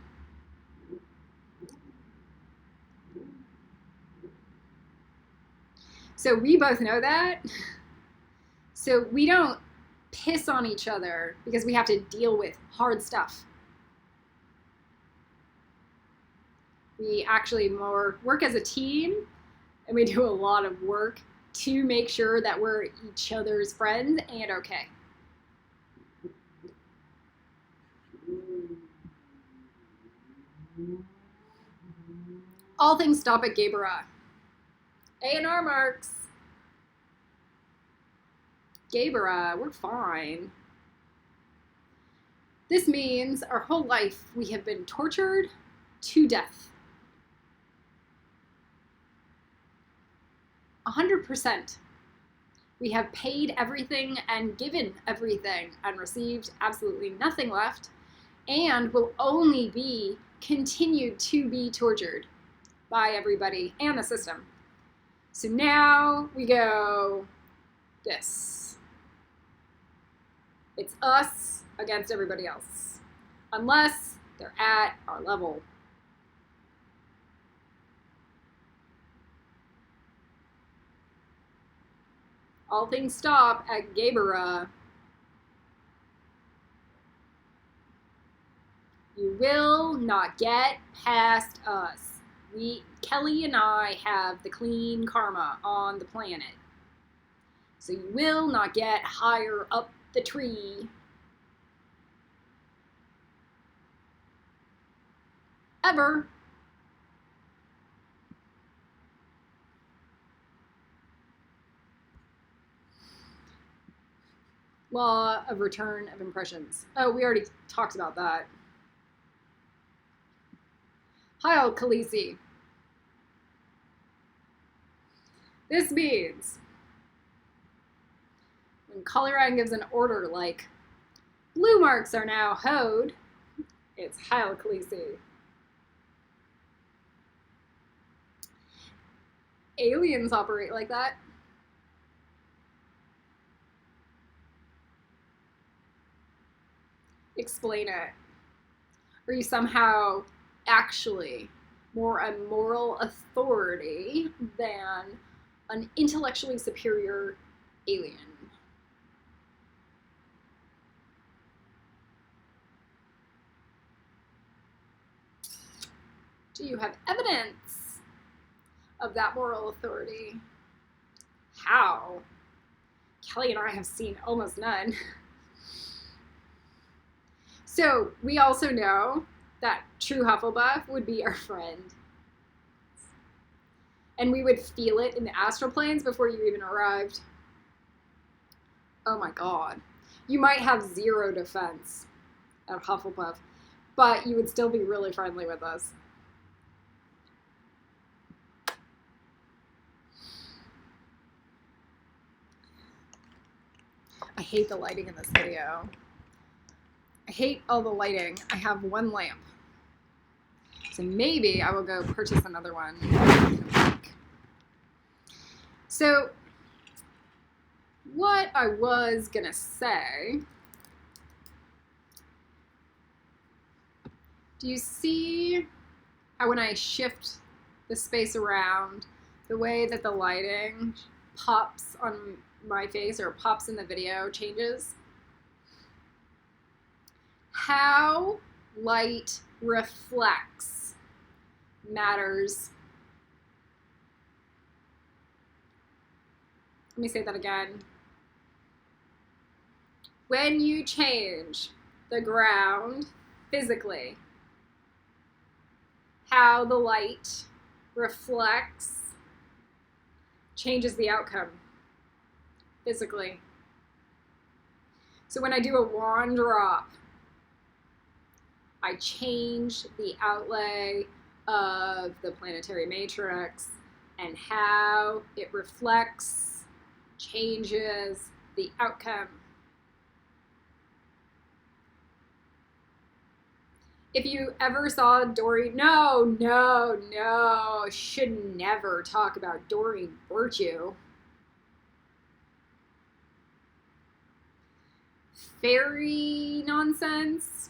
So we both know that. So we don't piss on each other because we have to deal with hard stuff. We actually more work as a team, and we do a lot of work to make sure that we're each other's friends and okay. All things stop at Gaybra. A&R marks. Gaybra, we're fine. This means our whole life we have been tortured to death. 100%. We have paid everything and given everything and received absolutely nothing left, and will only be continued to be tortured by everybody and the system. So now we go this. It's us against everybody else, unless they're at our level. All things stop at Gaybra. You will not get past us. Kelly and I have the clean karma on the planet. So you will not get higher up the tree. Ever. Law of return of impressions. Oh, we already talked about that. Heil Khaleesi. This means when Colorado gives an order like, blue marks are now hoed, it's Heil Khaleesi. Aliens operate like that. Explain it. Are you somehow actually more a moral authority than an intellectually superior alien? Do you have evidence of that moral authority? How? Kelly and I have seen almost none. So we also know that true Hufflepuff would be our friend. And we would feel it in the astral planes before you even arrived. Oh my god. You might have zero defense at Hufflepuff, but you would still be really friendly with us. I hate the lighting in this video. I hate all the lighting. I have one lamp. So maybe I will go purchase another one in a week. So what I was gonna say, do you see how when I shift the space around, the way that the lighting pops on my face or pops in the video changes? How light reflects matters. Let me say that again. When you change the ground physically, how the light reflects changes the outcome physically. So when I do a wand drop, I change the outlay of the planetary matrix, and how it reflects changes the outcome. If you ever saw Doreen, no, should never talk about Doreen Virtue. Fairy nonsense.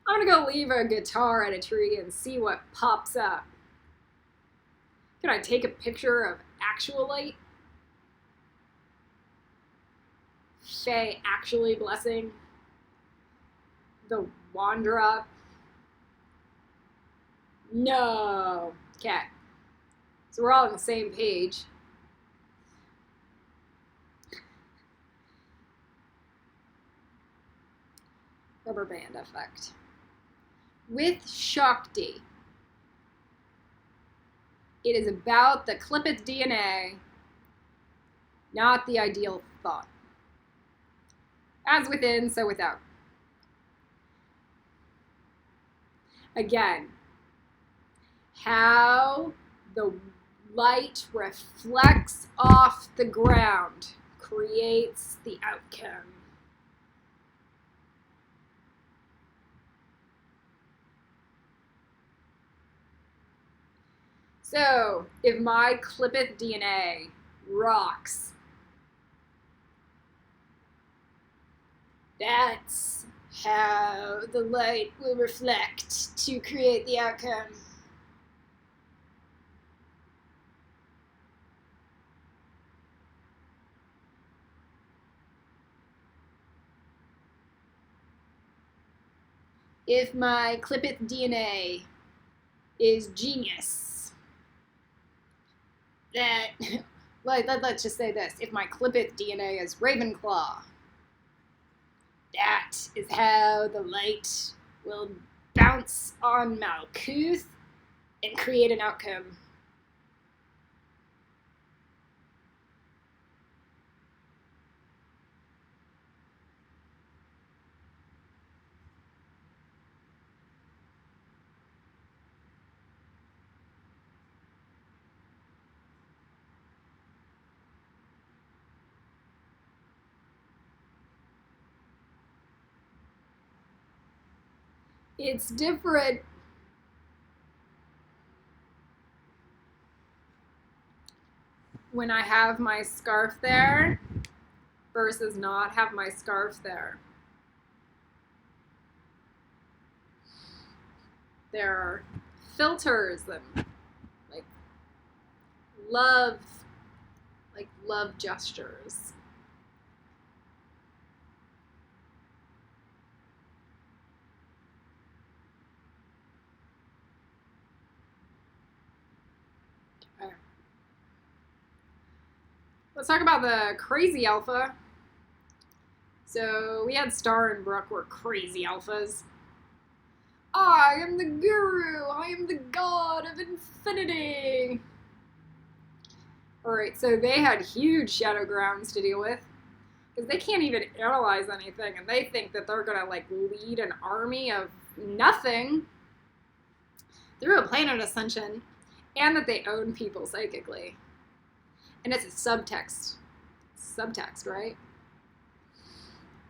I'm gonna go leave a guitar at a tree and see what pops up. Can I take a picture of actual light? Faye actually blessing the wand drop? No. Okay. So we're all on the same page. Rubber band effect. With Shakti, it is about the Clippeth DNA, not the ideal thought. As within, so without. Again, how the light reflects off the ground creates the outcome. So, if my Clippeth DNA rocks, that's how the light will reflect to create the outcome. If my Clippeth DNA is genius, that, let's just say this, if my Clippeth DNA is Ravenclaw, that is how the light will bounce on Malkuth and create an outcome. It's different. When I have my scarf there versus not have my scarf there. There are filters and love gestures. Okay. Let's talk about the crazy alpha. So we had Star and Brooke were crazy alphas. I am the guru. I am the god of infinity. Alright, so they had huge shadow grounds to deal with. Because they can't even analyze anything, and they think that they're gonna, like, lead an army of nothing through a planet ascension, and that they own people psychically. And it's a subtext. Subtext, right?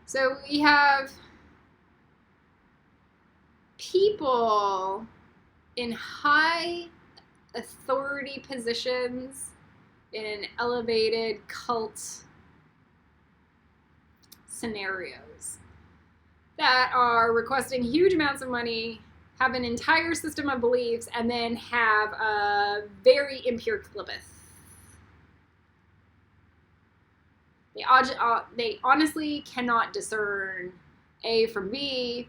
So we have people in high authority positions in elevated cult scenarios that are requesting huge amounts of money, have an entire system of beliefs, and then have a very impure clipeth. They honestly cannot discern A from B,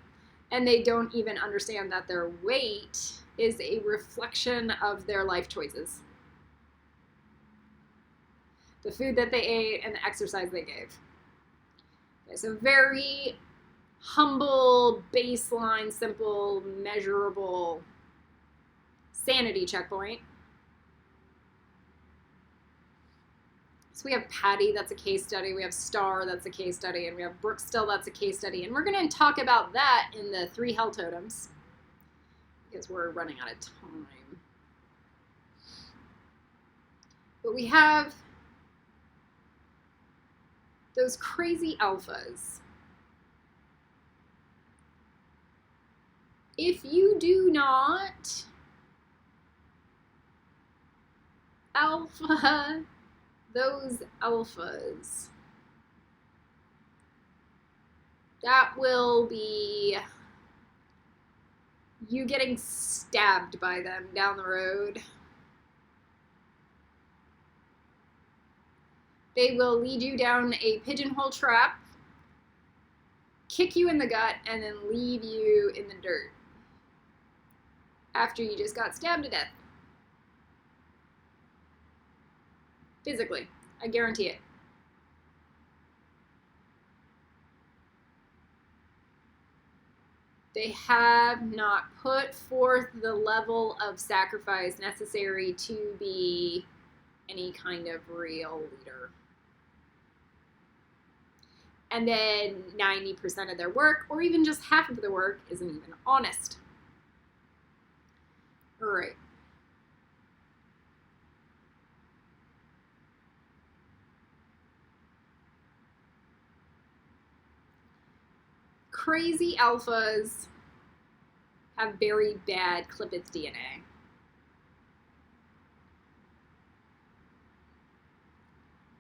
and they don't even understand that their weight is a reflection of their life choices. The food that they ate and the exercise they gave. Okay, so very humble, baseline, simple, measurable sanity checkpoint. So we have Patty, that's a case study. We have Star, that's a case study. And we have Brooke still, that's a case study. And we're going to talk about that in the 3 hell totems because we're running out of time. But we have those crazy alphas. If you do not alpha those alphas, that will be you getting stabbed by them down the road. They will lead you down a pigeonhole trap, kick you in the gut, and then leave you in the dirt after you just got stabbed to death. Physically. I guarantee it. They have not put forth the level of sacrifice necessary to be any kind of real leader. And then 90% of their work, or even just half of their work, isn't even honest. All right. Crazy alphas have very bad clipeth DNA.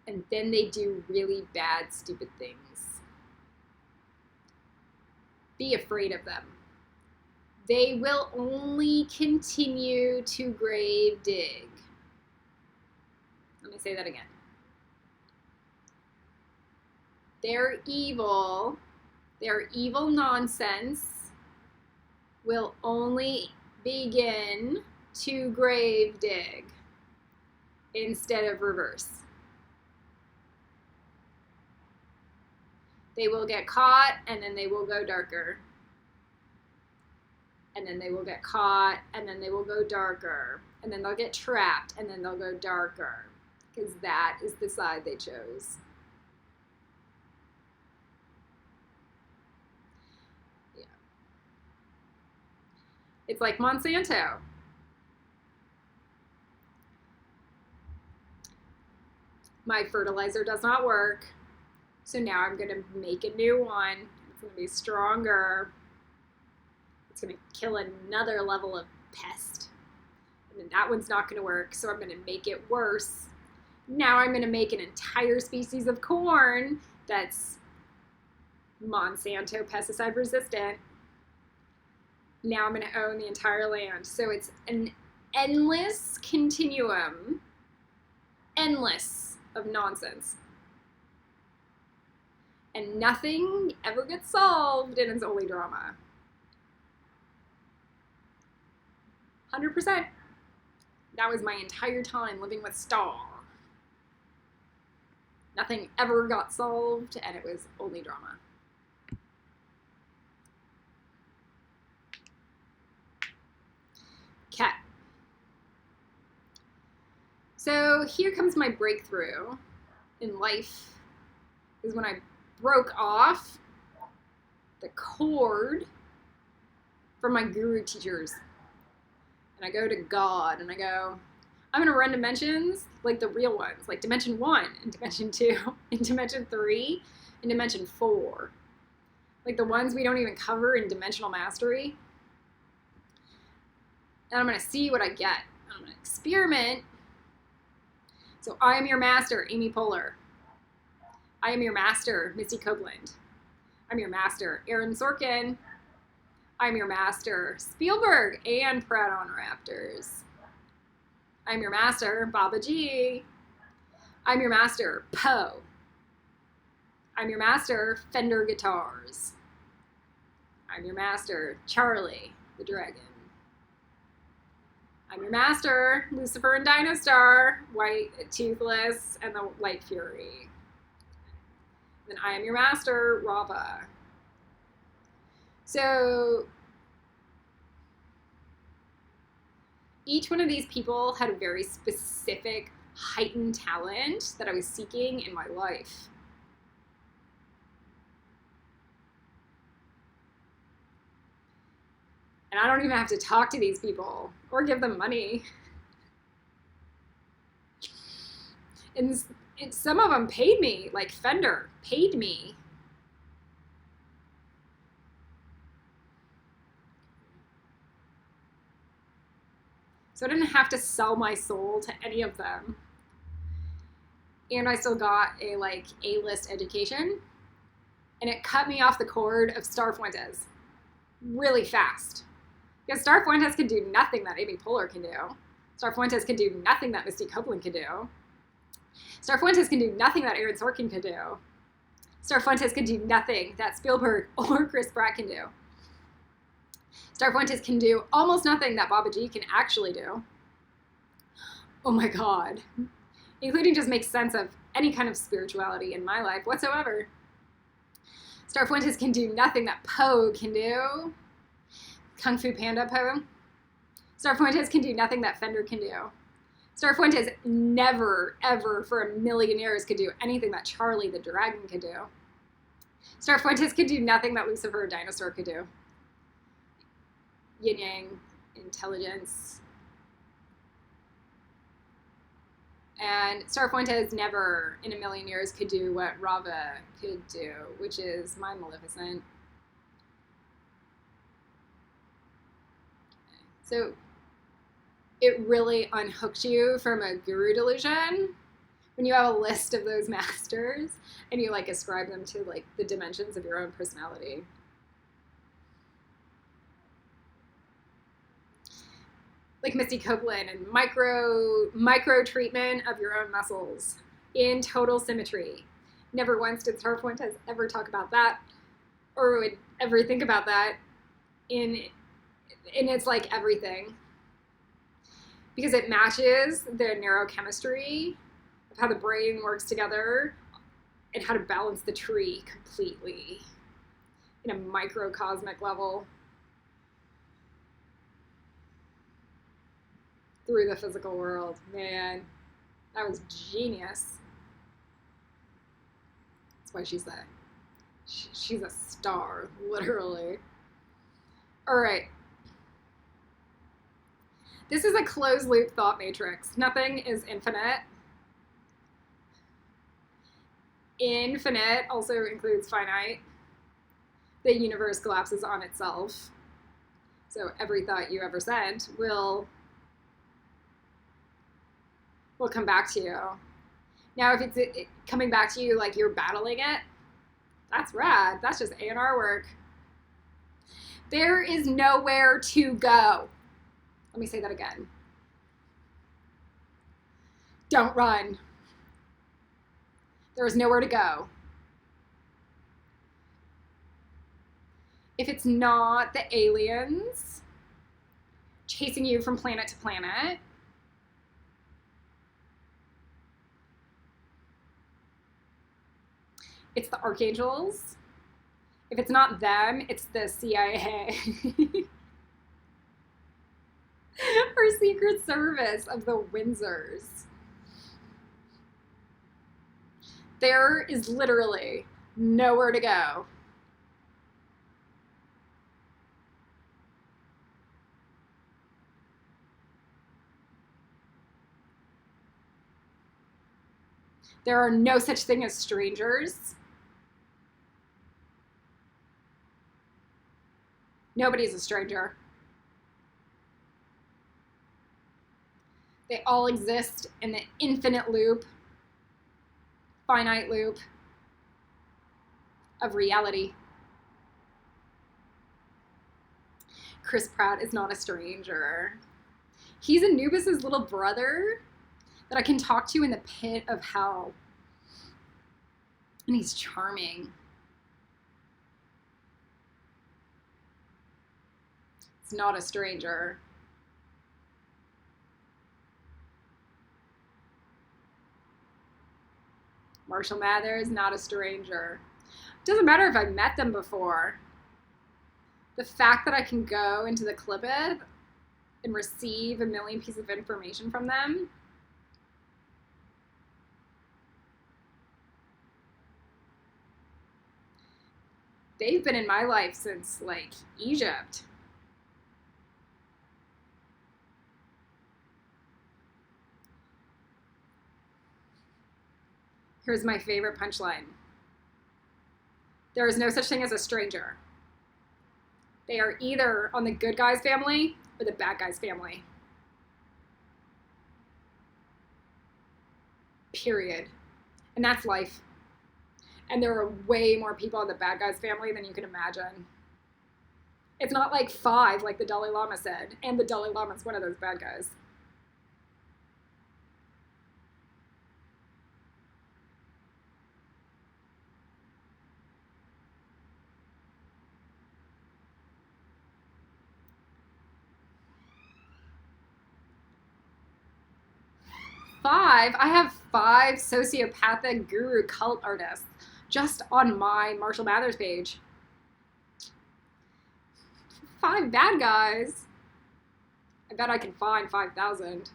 And then they do really bad, stupid things. Be afraid of them. They will only continue to grave dig. Let me say that again. Their evil nonsense will only begin to grave dig instead of reverse. They will get caught, and then they will go darker. And then they will get caught, and then they will go darker. And then they'll get trapped, and then they'll go darker. Because that is the side they chose. Yeah. It's like Monsanto. My fertilizer does not work. So now I'm going to make a new one. It's going to be stronger. It's going to kill another level of pest. And then that one's not going to work, so I'm going to make it worse. Now I'm going to make an entire species of corn that's Monsanto pesticide resistant. Now I'm going to own the entire land. So it's an endless continuum, endless of nonsense. And nothing ever gets solved, and it's only drama. 100%. That was my entire time living with Star. Nothing ever got solved, and it was only drama. Okay. So here comes my breakthrough in life, is when I broke off the cord from my guru teachers. And I go to God and I go, I'm going to run dimensions like the real ones, like dimension 1 and dimension 2 and dimension 3 and dimension 4. Like the ones we don't even cover in dimensional mastery. And I'm going to see what I get. I'm going to experiment. So I am your master, Amy Poehler. I am your master, Misty Copeland. I'm your master, Aaron Sorkin. I'm your master, Spielberg and Pratt on Raptors. I'm your master, Baba G. I'm your master, Poe. I'm your master, Fender Guitars. I'm your master, Charlie the Dragon. I'm your master, Lucifer and Dinostar, White Toothless, and the Light Fury. Then I am your master, Rava. So each one of these people had a very specific heightened talent that I was seeking in my life. And I don't even have to talk to these people or give them money. And some of them paid me, like Fender paid me. So I didn't have to sell my soul to any of them. And I still got a like A-list education. And it cut me off the cord of Star Fuentes really fast. Because Star Fuentes can do nothing that Amy Poehler can do. Star Fuentes can do nothing that Misty Copeland can do. Star Fuentes can do nothing that Aaron Sorkin can do. Star Fuentes can do nothing that Spielberg or Chris Pratt can do. Star Fuentes can do almost nothing that Baba G can actually do. Oh my God. Including just make sense of any kind of spirituality in my life whatsoever. Star Fuentes can do nothing that Poe can do. Kung Fu Panda Poe. Star Fuentes can do nothing that Fender can do. Star Fuentes never, ever for a million years could do anything that Charlie the Dragon could do. Star Fuentes could do nothing that Lucifer or Dinosaur could do. Yin Yang, intelligence. And Star Fuentes never in a million years could do what Rava could do, which is Mind Maleficent. So it really unhooks you from a guru delusion when you have a list of those masters and you like ascribe them to like the dimensions of your own personality. Like Misty Copeland and micro treatment of your own muscles in total symmetry. Never once did Star Fuentes ever talk about that or would ever think about that in it's like everything. Because it matches their neurochemistry of how the brain works together and how to balance the tree completely in a microcosmic level through the physical world. Man, that was genius. That's why she's a star, literally. All right. This is a closed loop thought matrix. Nothing is infinite. Infinite also includes finite. The universe collapses on itself. So every thought you ever sent will come back to you. Now, if it's coming back to you like you're battling it, that's rad. That's just A&R work. There is nowhere to go. Let me say that again. Don't run. There is nowhere to go. If it's not the aliens chasing you from planet to planet, it's the archangels. If it's not them, it's the CIA or Secret Service of the Windsors. There is literally nowhere to go. There are no such thing as strangers. Nobody's a stranger. They all exist in the infinite loop, finite loop of reality. Chris Pratt is not a stranger. He's Anubis's little brother that I can talk to in the pit of hell. And he's charming. It's not a stranger. Marshall Mathers, not a stranger. Doesn't matter if I met them before. The fact that I can go into the Clipith and receive a million pieces of information from them, they've been in my life since, like, Egypt. Here's my favorite punchline. There is no such thing as a stranger. They are either on the good guy's family or the bad guy's family. Period. And that's life. And there are way more people in the bad guy's family than you can imagine. It's not like 5, like the Dalai Lama said, and the Dalai Lama's one of those bad guys. I have 5 sociopathic guru cult artists just on my Marshall Mathers page. 5 bad guys. I bet I can find 5,000.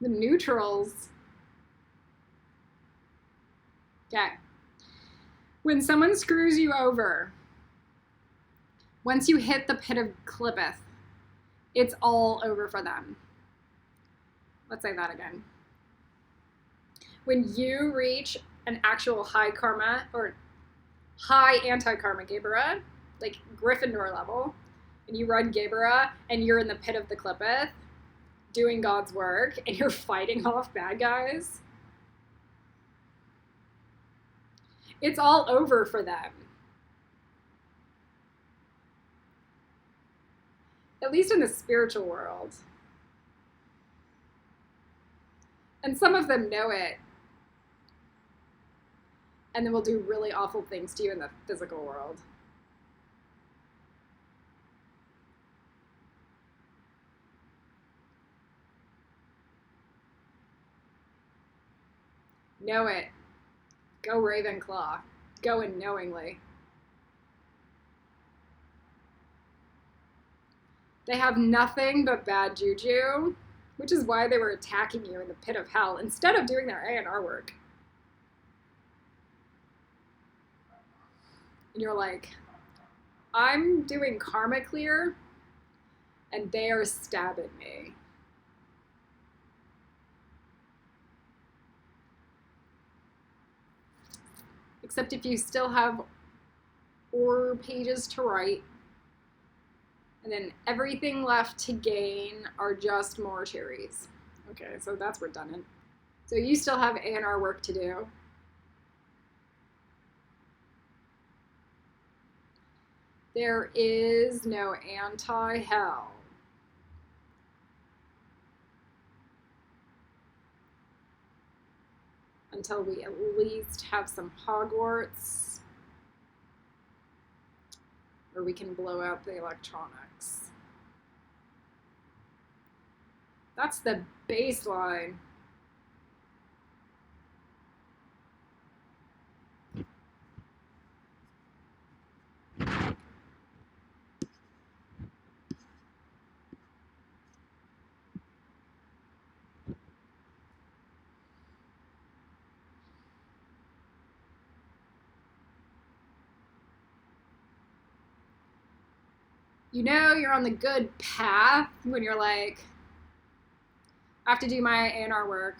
The neutrals. Okay. When someone screws you over, once you hit the pit of Clipith, it's all over for them. Let's say that again. When you reach an actual high karma or high anti-karma Gebera, like Gryffindor level, and you run Gebera and you're in the pit of the Clipith doing God's work and you're fighting off bad guys, it's all over for them. At least in the spiritual world. And some of them know it. And then will do really awful things to you in the physical world. Know it. Go Ravenclaw. Go in knowingly. They have nothing but bad juju, which is why they were attacking you in the pit of hell instead of doing their A&R work. And you're like, I'm doing karma clear, and they are stabbing me. except if you still have or pages to write. And then everything left to gain are just more cherries. Okay, so that's redundant. So you still have A&R work to do. There is no anti-hell. Until we at least have some Hogwarts where we can blow out the electronics. That's the baseline. You know you're on the good path when you're like, I have to do my A&R work.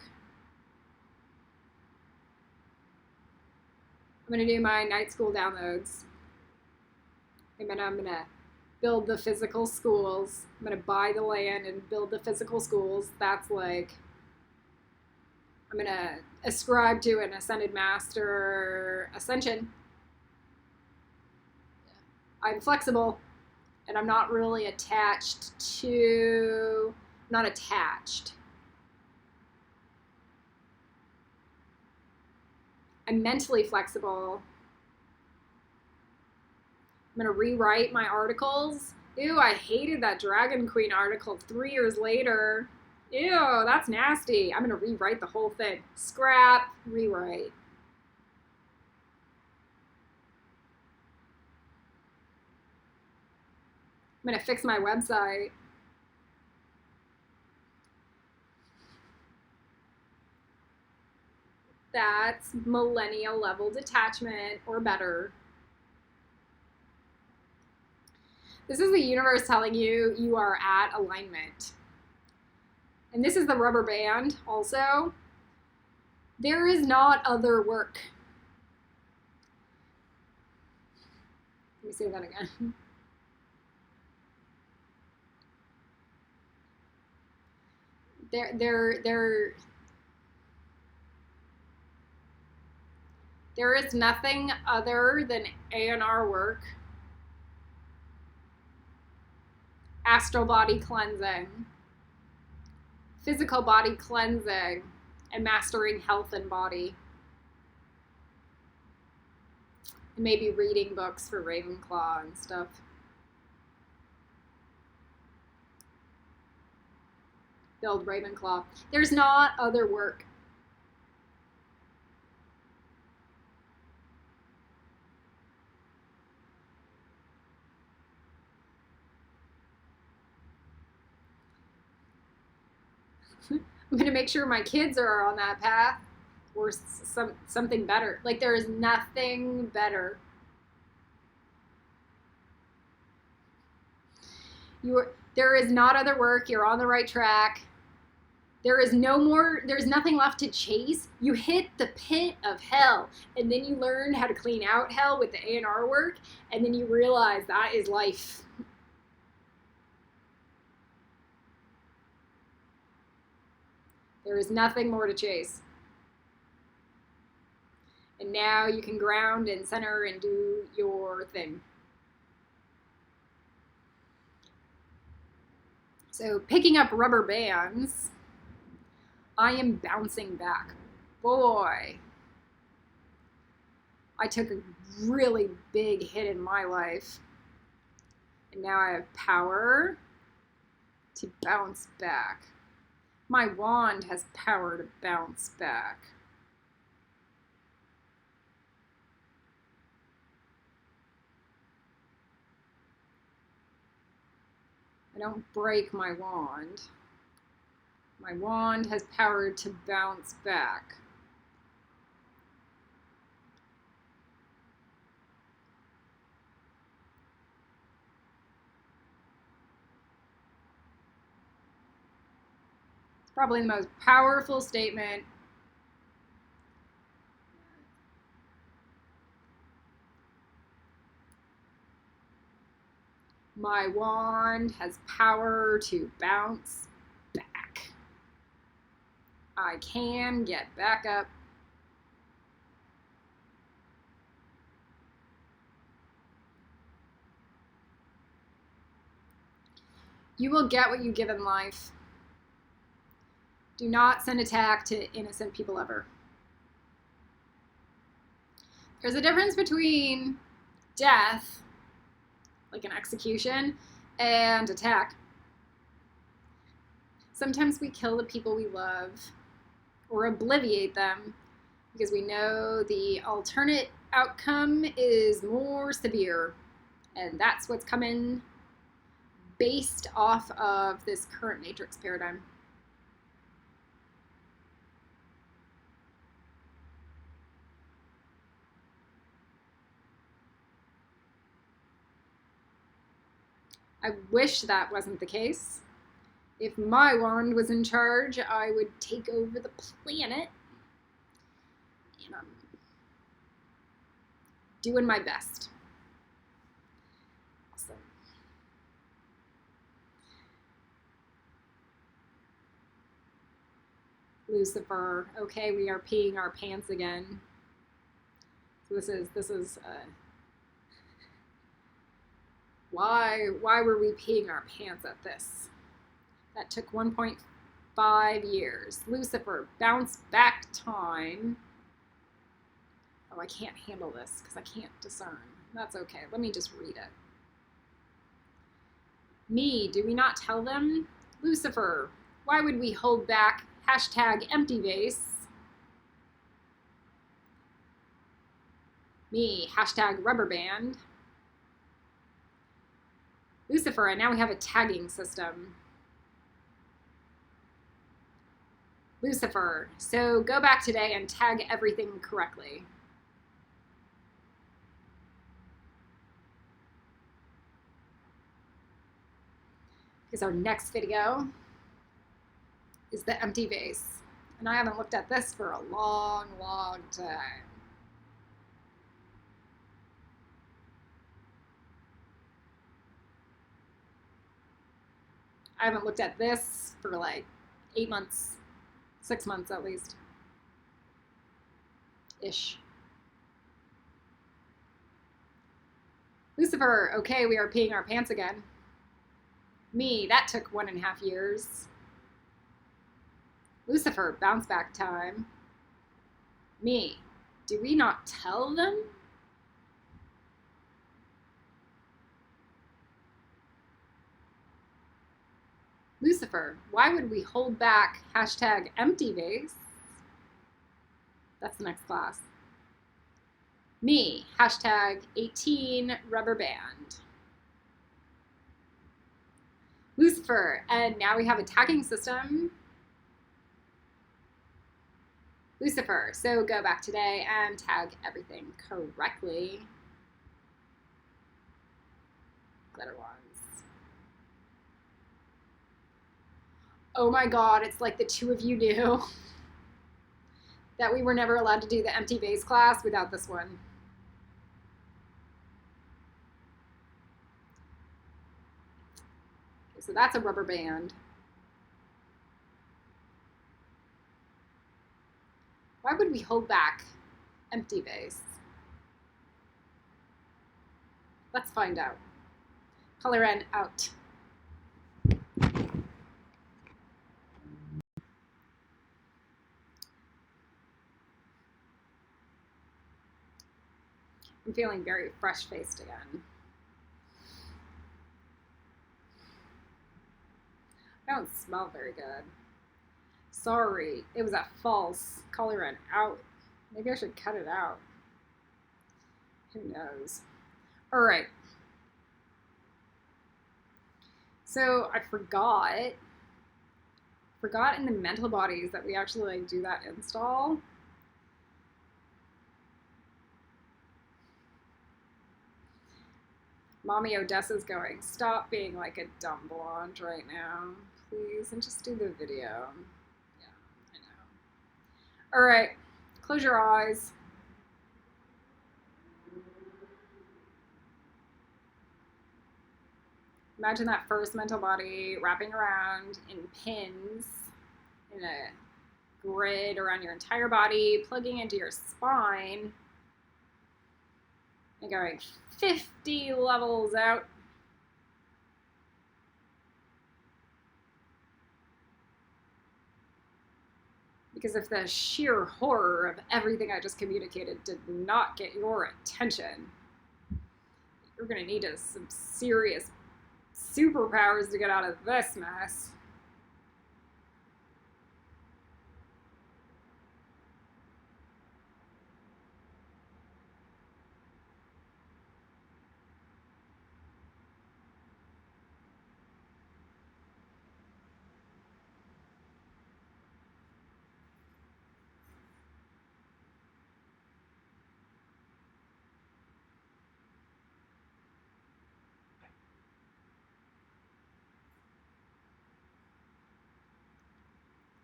I'm going to do my night school downloads. And then I'm going to build the physical schools. I'm going to buy the land and build the physical schools. That's like, I'm going to ascribe to an ascended master ascension. I'm flexible. And I'm not really attached to, not attached. I'm mentally flexible. I'm gonna rewrite my articles. Ew, I hated that Dragon Queen article 3 years later. Ew, that's nasty. I'm gonna rewrite the whole thing. Scrap, rewrite. I'm gonna fix my website. That's millennial level detachment or better. This is the universe telling you you are at alignment. And this is the rubber band also. There is not other work. Let me say that again. There is nothing other than A&R work, astral body cleansing, physical body cleansing, and mastering health and body. And maybe reading books for Ravenclaw and stuff. Build Ravenclaw. There's not other work. I'm going to make sure my kids are on that path or something better. Like, there is nothing better. There is not other work. You're on the right track. There's nothing left to chase. You hit the pit of hell, and then you learn how to clean out hell with the A&R work, and then you realize that is life. There is nothing more to chase. And now you can ground and center and do your thing. So picking up rubber bands, I am bouncing back. Boy, I took a really big hit in my life. And now I have power to bounce back. My wand has power to bounce back. I don't break my wand. My wand has power to bounce back. It's probably the most powerful statement My wand has power to bounce back. I can get back up. You will get what you give in life. Do not send attack to innocent people ever. There's a difference between death, like an execution, and attack. Sometimes we kill the people we love or obliviate them because we know the alternate outcome is more severe. And that's what's coming based off of this current matrix paradigm. I wish that wasn't the case. If my wand was in charge, I would take over the planet. And I'm doing my best. Awesome. Lucifer. Okay, we are peeing our pants again. So this is why were we peeing our pants at this? That took 1.5 years. Lucifer, bounce back time. Oh, I can't handle this because I can't discern. That's okay. Let me just read it. Me, do we not tell them? Lucifer, why would we hold back? Hashtag empty vase. Me, hashtag RUBBERBAND. Lucifer, and now we have a tagging system. Lucifer, so go back today and tag everything correctly. Because our next video is the empty vase. And I haven't looked at this for a long, long time. I haven't looked at this for like 8 months, 6 months at least. Ish. Lucifer, okay, we are peeing our pants again. Me, that took 1.5 years. Lucifer, bounce back time. Me, do we not tell them? Lucifer, why would we hold back hashtag empty vase? That's the next class. Me, hashtag 18 rubber band. Lucifer, and now we have a tagging system. Lucifer, so go back today and tag everything correctly. Glitter wands. Oh my God, it's like the two of you knew that we were never allowed to do the empty vase class without this one. Okay, so that's a rubber band. Why would we hold back empty vase? Let's find out. Color N out. I'm feeling very fresh-faced again. I don't smell very good. Sorry, it was a false. Color N out. Maybe I should cut it out. Who knows? All right. So I forgot in the mental bodies that we actually like do that install. Mommy Odessa's going, stop being like a dumb blonde right now, please, and just do the video. Yeah, I know. All right, close your eyes. Imagine that first mental body wrapping around in pins in a grid around your entire body, plugging into your spine, and going 50 levels out. Because if the sheer horror of everything I just communicated did not get your attention, you're going to need some serious superpowers to get out of this mess.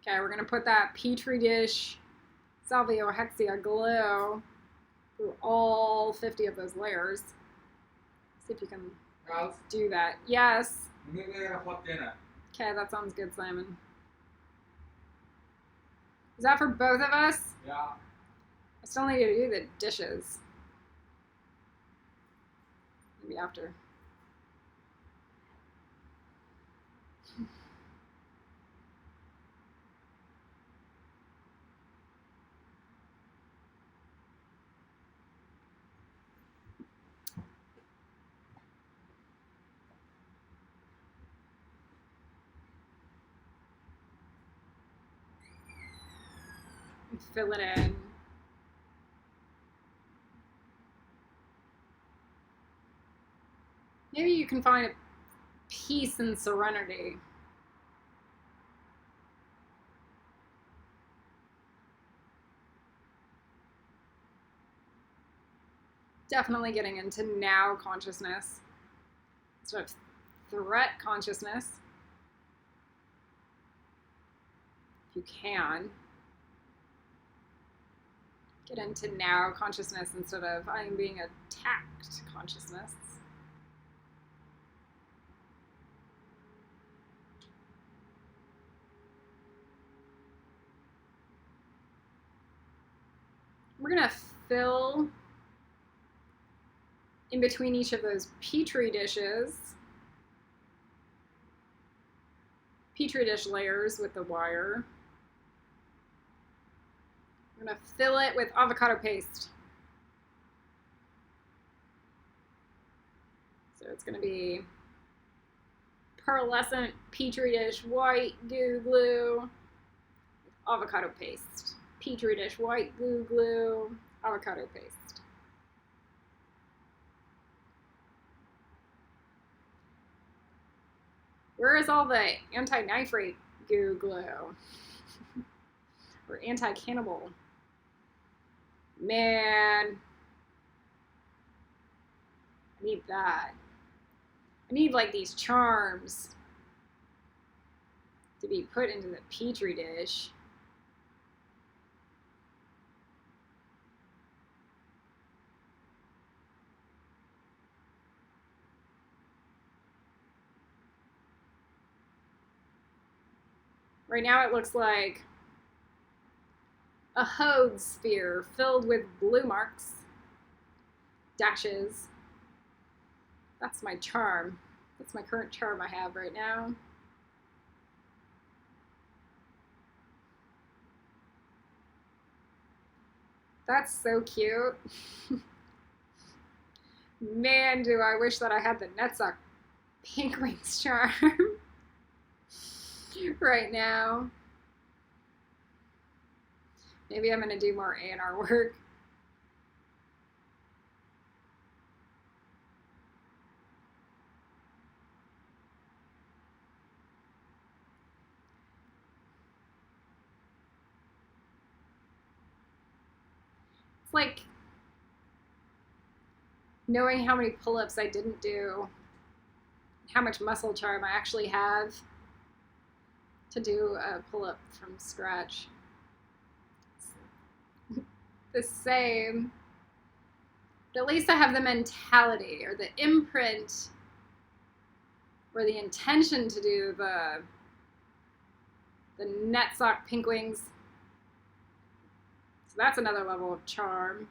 Okay, we're going to put that Petri dish salviohexia glue through all 50 of those layers. See if you can do that. Yes. Okay, that sounds good, Simon. Is that for both of us? Yeah. I still need to do the dishes. Maybe after. Fill it in. Maybe you can find a peace and serenity. Definitely getting into now consciousness instead of threat consciousness. If you can. Get into now consciousness instead of I'm being attacked consciousness. We're going to fill in between each of those Petri dish layers with the wire. We're going to fill it with avocado paste. So it's going to be pearlescent Petri dish white goo glue with avocado paste. Petri dish white goo glue, avocado paste. Where is all the anti-nitrate goo glue? Or anti-cannibal? Man, I need that. I need like these charms to be put into the Petri dish. Right now it looks like a Hode sphere filled with blue marks, dashes. That's my charm. That's my current charm I have right now. That's so cute. Man, do I wish that I had the Netsuck Pink Wings charm right now. Maybe I'm going to do more A&R work. It's like knowing how many pull-ups I didn't do, how much muscle charm I actually have to do a pull-up from scratch. The same, but at least I have the mentality or the imprint or the intention to do the net sock pink wings. So that's another level of charm.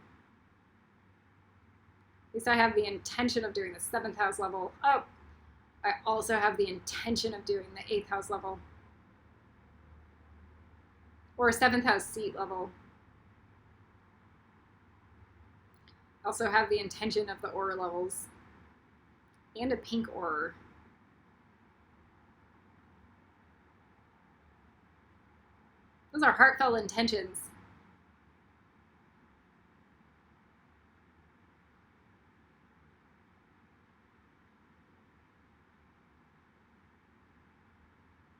At least I have the intention of doing the 7th house level. Oh, I also have the intention of doing the 8th house level. Or a 7th house seat level. Also have the intention of the aura levels. And a pink aura. Those are heartfelt intentions.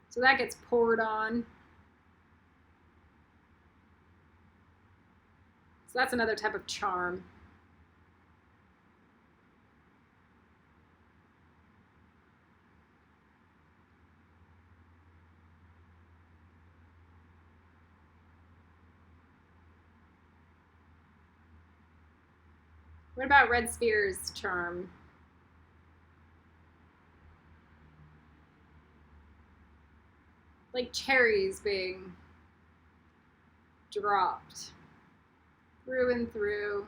So that gets poured on. So that's another type of charm. What about red sphere's charm? Like cherries being dropped through and through.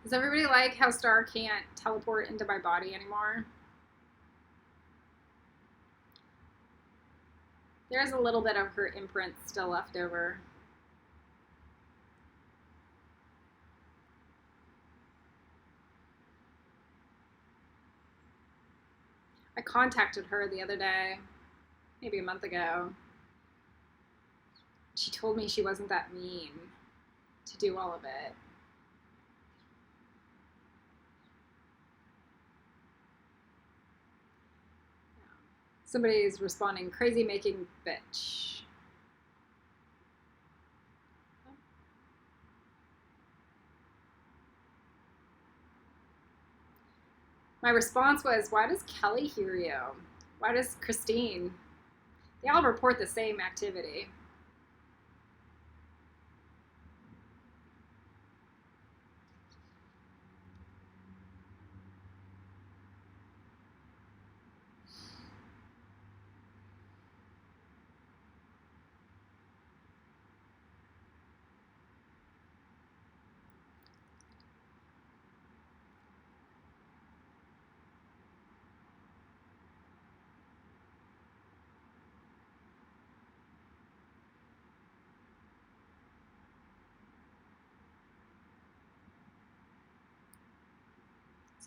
Does everybody like how Star can't teleport into my body anymore? There's a little bit of her imprint still left over. I contacted her the other day, maybe a month ago. She told me she wasn't that mean to do all of it. Somebody's responding, crazy making bitch. My response was, why does Kelly hear you? Why does Christine? They all report the same activity.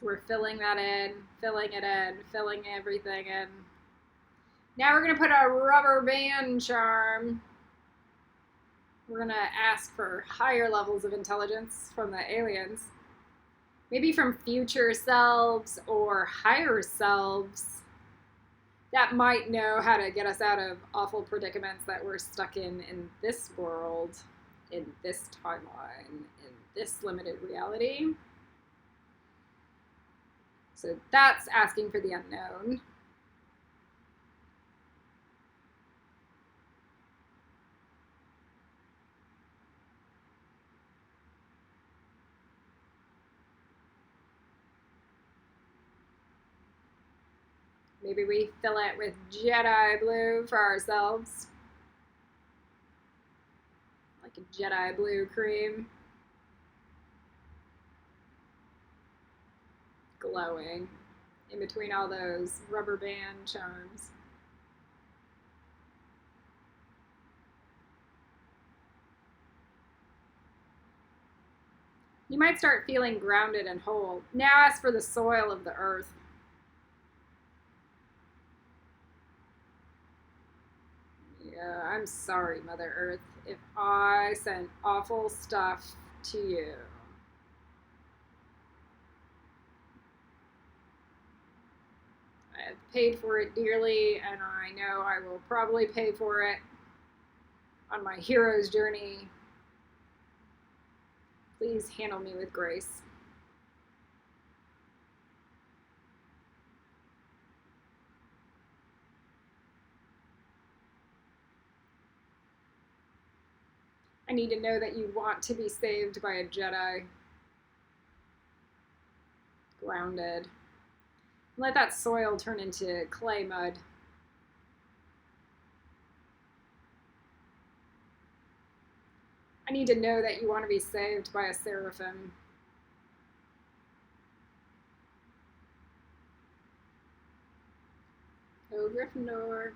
So we're filling that in, filling it in, filling everything in. Now we're going to put a rubber band charm. We're going to ask for higher levels of intelligence from the aliens. Maybe from future selves or higher selves that might know how to get us out of awful predicaments that we're stuck in this world, in this timeline, in this limited reality. So that's asking for the unknown. Maybe we fill it with Jedi blue for ourselves. Like a Jedi blue cream. Glowing in between all those rubber band charms. You might start feeling grounded and whole. Now ask for the soil of the earth. Yeah, I'm sorry, Mother Earth, if I sent awful stuff to you. I have paid for it dearly, and I know I will probably pay for it on my hero's journey. Please handle me with grace. I need to know that you want to be saved by a Jedi. Grounded. Let that soil turn into clay mud. I need to know that you want to be saved by a seraphim. Oh, Gryffindor.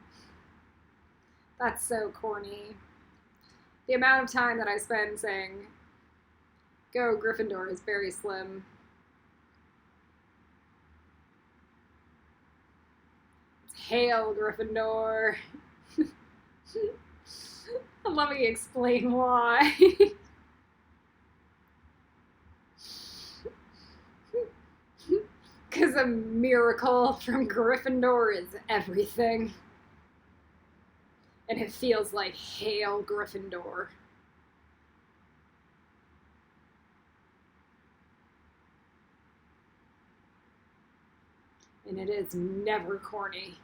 That's so corny. The amount of time that I spend saying, go Gryffindor is very slim. It's hail Gryffindor. Let me explain why. Because a miracle from Gryffindor is everything. And it feels like hail Gryffindor. And it is never corny.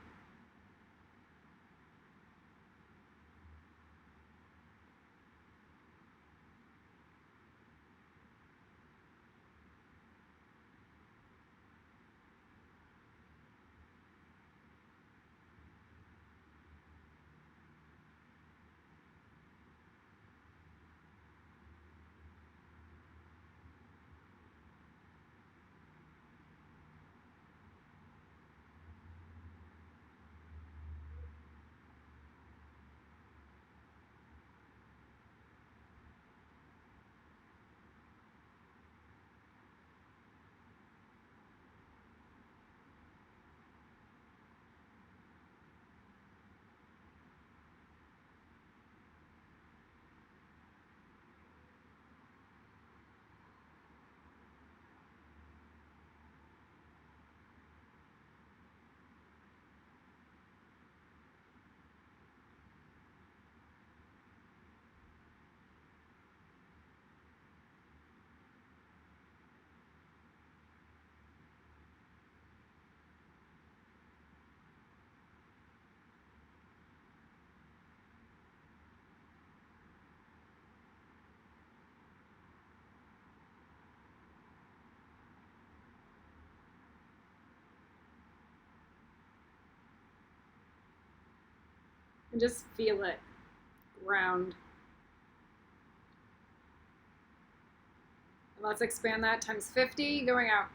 And just feel it. Ground. And let's expand that times 50, going out.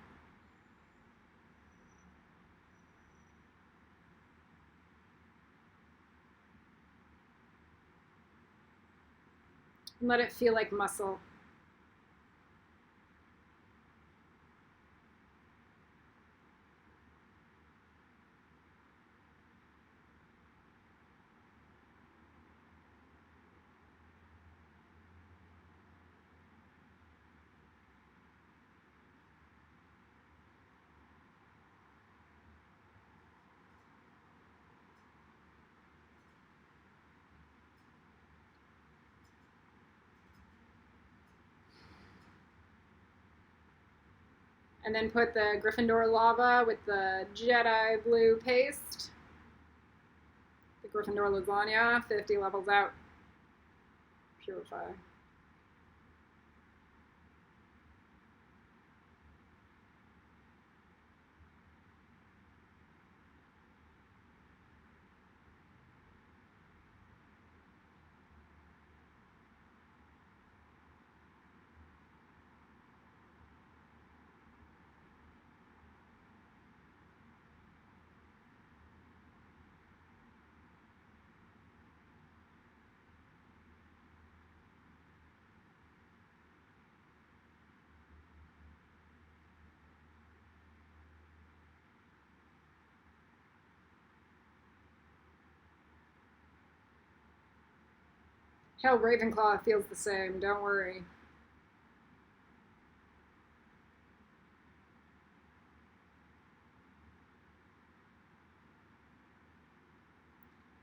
And let it feel like muscle. And then put the Gryffindor lava with the Jedi blue paste. The Gryffindor lasagna, 50 levels out. Purify. Hell, Ravenclaw feels the same, don't worry.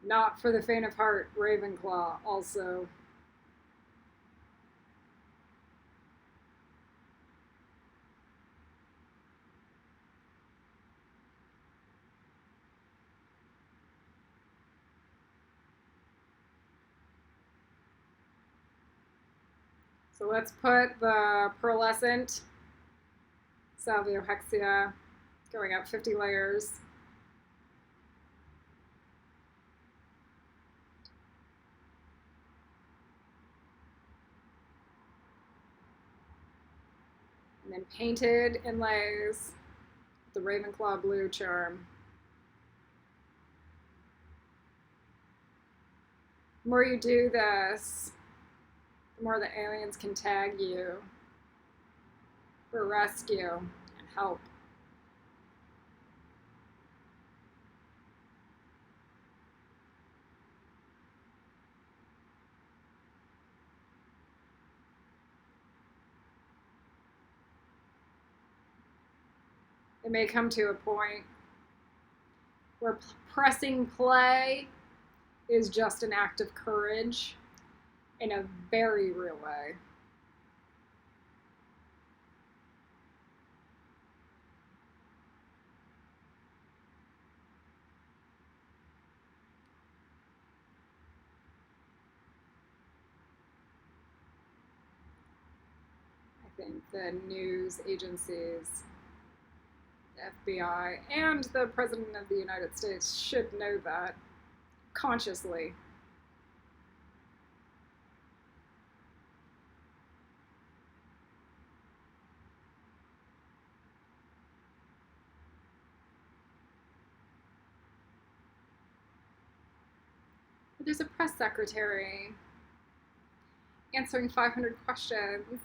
Not for the faint of heart, Ravenclaw also. So let's put the pearlescent salviohexia going up 50 layers. And then painted inlays, the Ravenclaw blue charm. The more you do this, the more the aliens can tag you for rescue and help. It may come to a point where pressing play is just an act of courage in a very real way. I think the news agencies, the FBI, and the President of the United States should know that consciously. There's a press secretary answering 500 questions.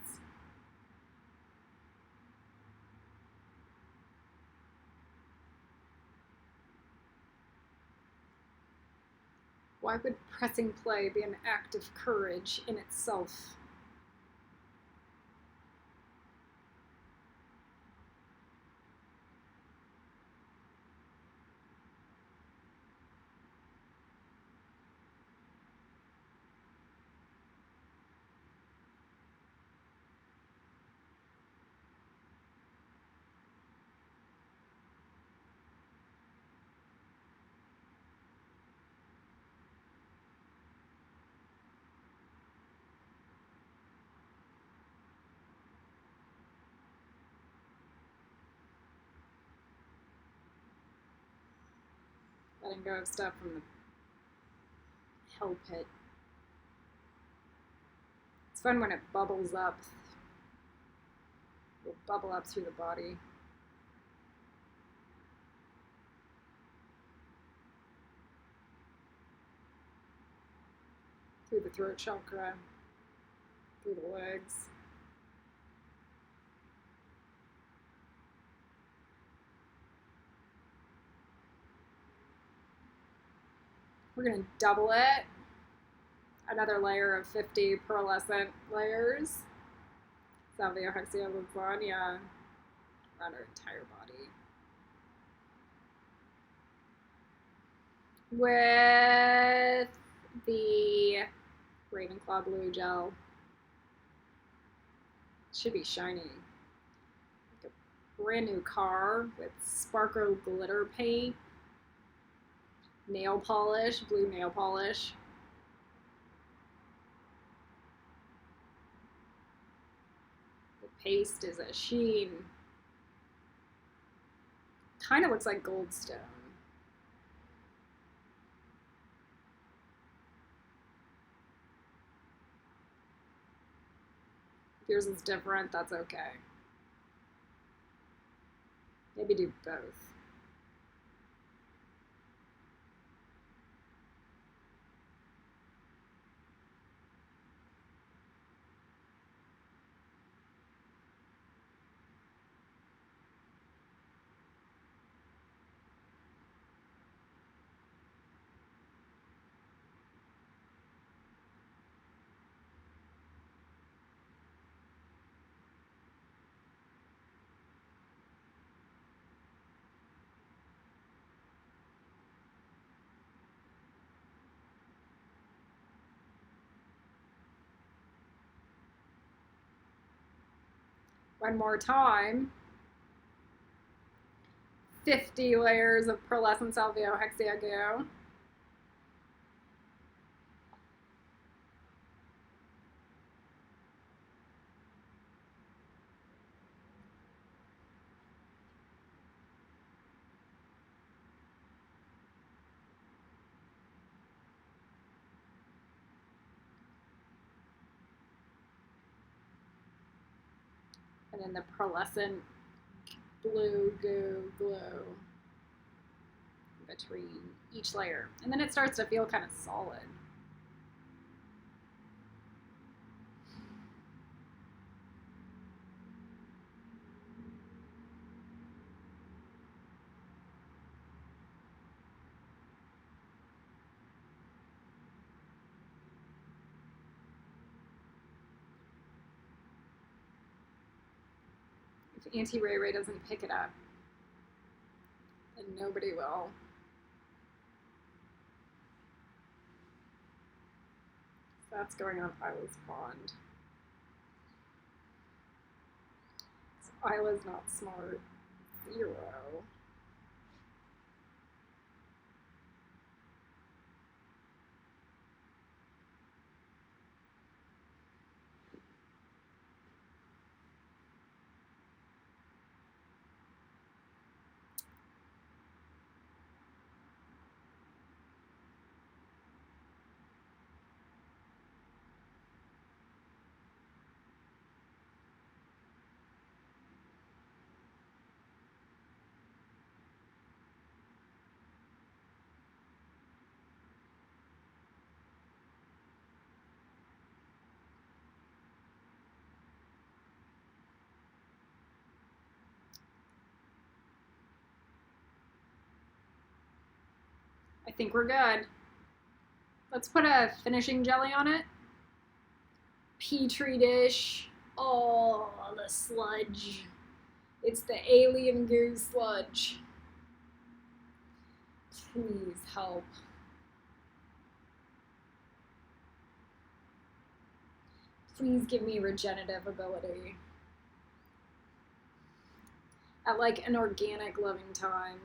Why would pressing play be an act of courage in itself? Letting go of stuff from the hell pit. It's fun when it bubbles up. It will bubble up through the body. Through the throat chakra, through the legs. We're going to double it. Another layer of 50 pearlescent layers. Salviohexia lasagna around our entire body. With the Ravenclaw blue gel. It should be shiny. Like a brand new car with sparkle glitter paint. Nail polish, blue nail polish. The paste is a sheen. Kind of looks like goldstone. If yours is different, that's okay. Maybe do both. One more time. 50 layers of pearlescent salviohexia goo. and then the pearlescent blue goo glue between each layer. And then it starts to feel kind of solid. If Auntie Ray Ray doesn't pick it up, then nobody will. So that's going on Isla's pond. So Isla's not smart. 0. I think we're good. Let's put a finishing jelly on it. Petri dish. Oh, the sludge. It's the alien goo sludge. Please help. Please give me regenerative ability. At like an organic loving time.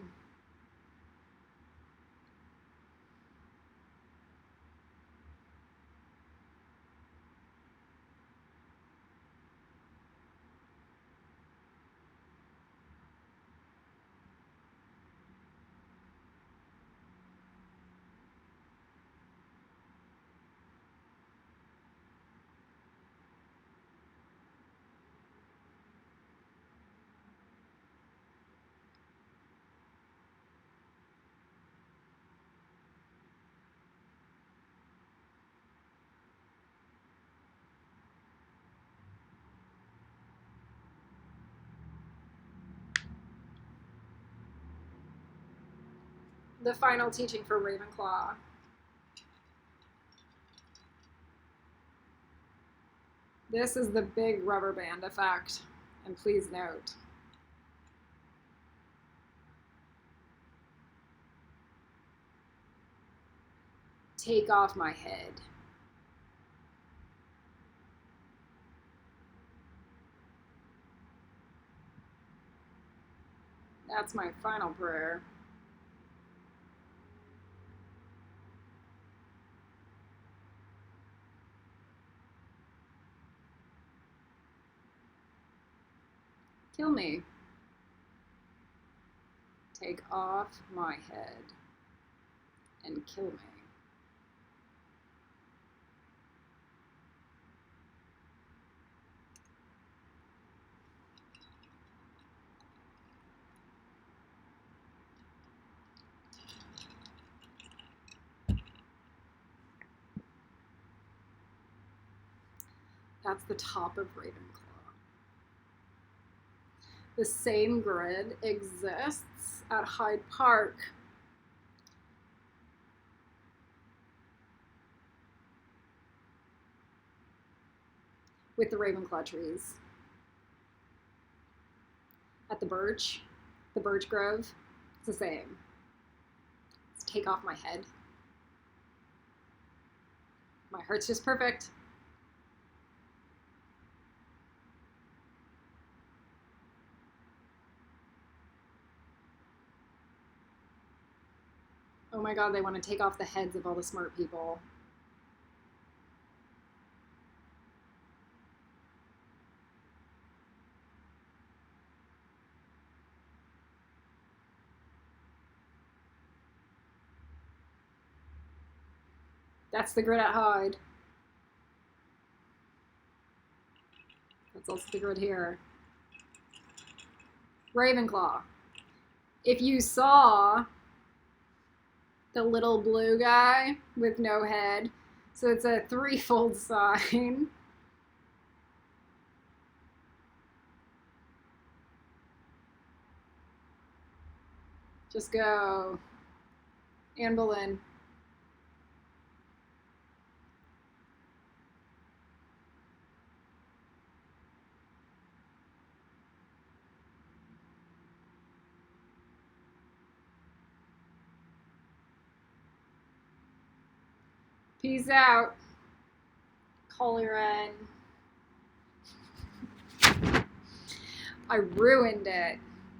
The final teaching for Ravenclaw. This is the big rubber band effect, and please note. Take off my head. That's my final prayer. Kill me. Take off my head and kill me. That's the top of Ravenclaw. The same grid exists at Hyde Park. With the Ravenclaw trees. At the Birch Grove, it's the same. Let's take off my head. My heart's just perfect. Oh my god, they want to take off the heads of all the smart people. That's the grid at Hyde. That's also the grid here. Ravenclaw. If you saw the little blue guy with no head, so it's a threefold sign. Just go. Anne Boleyn. Peace out. Collieren. I ruined it.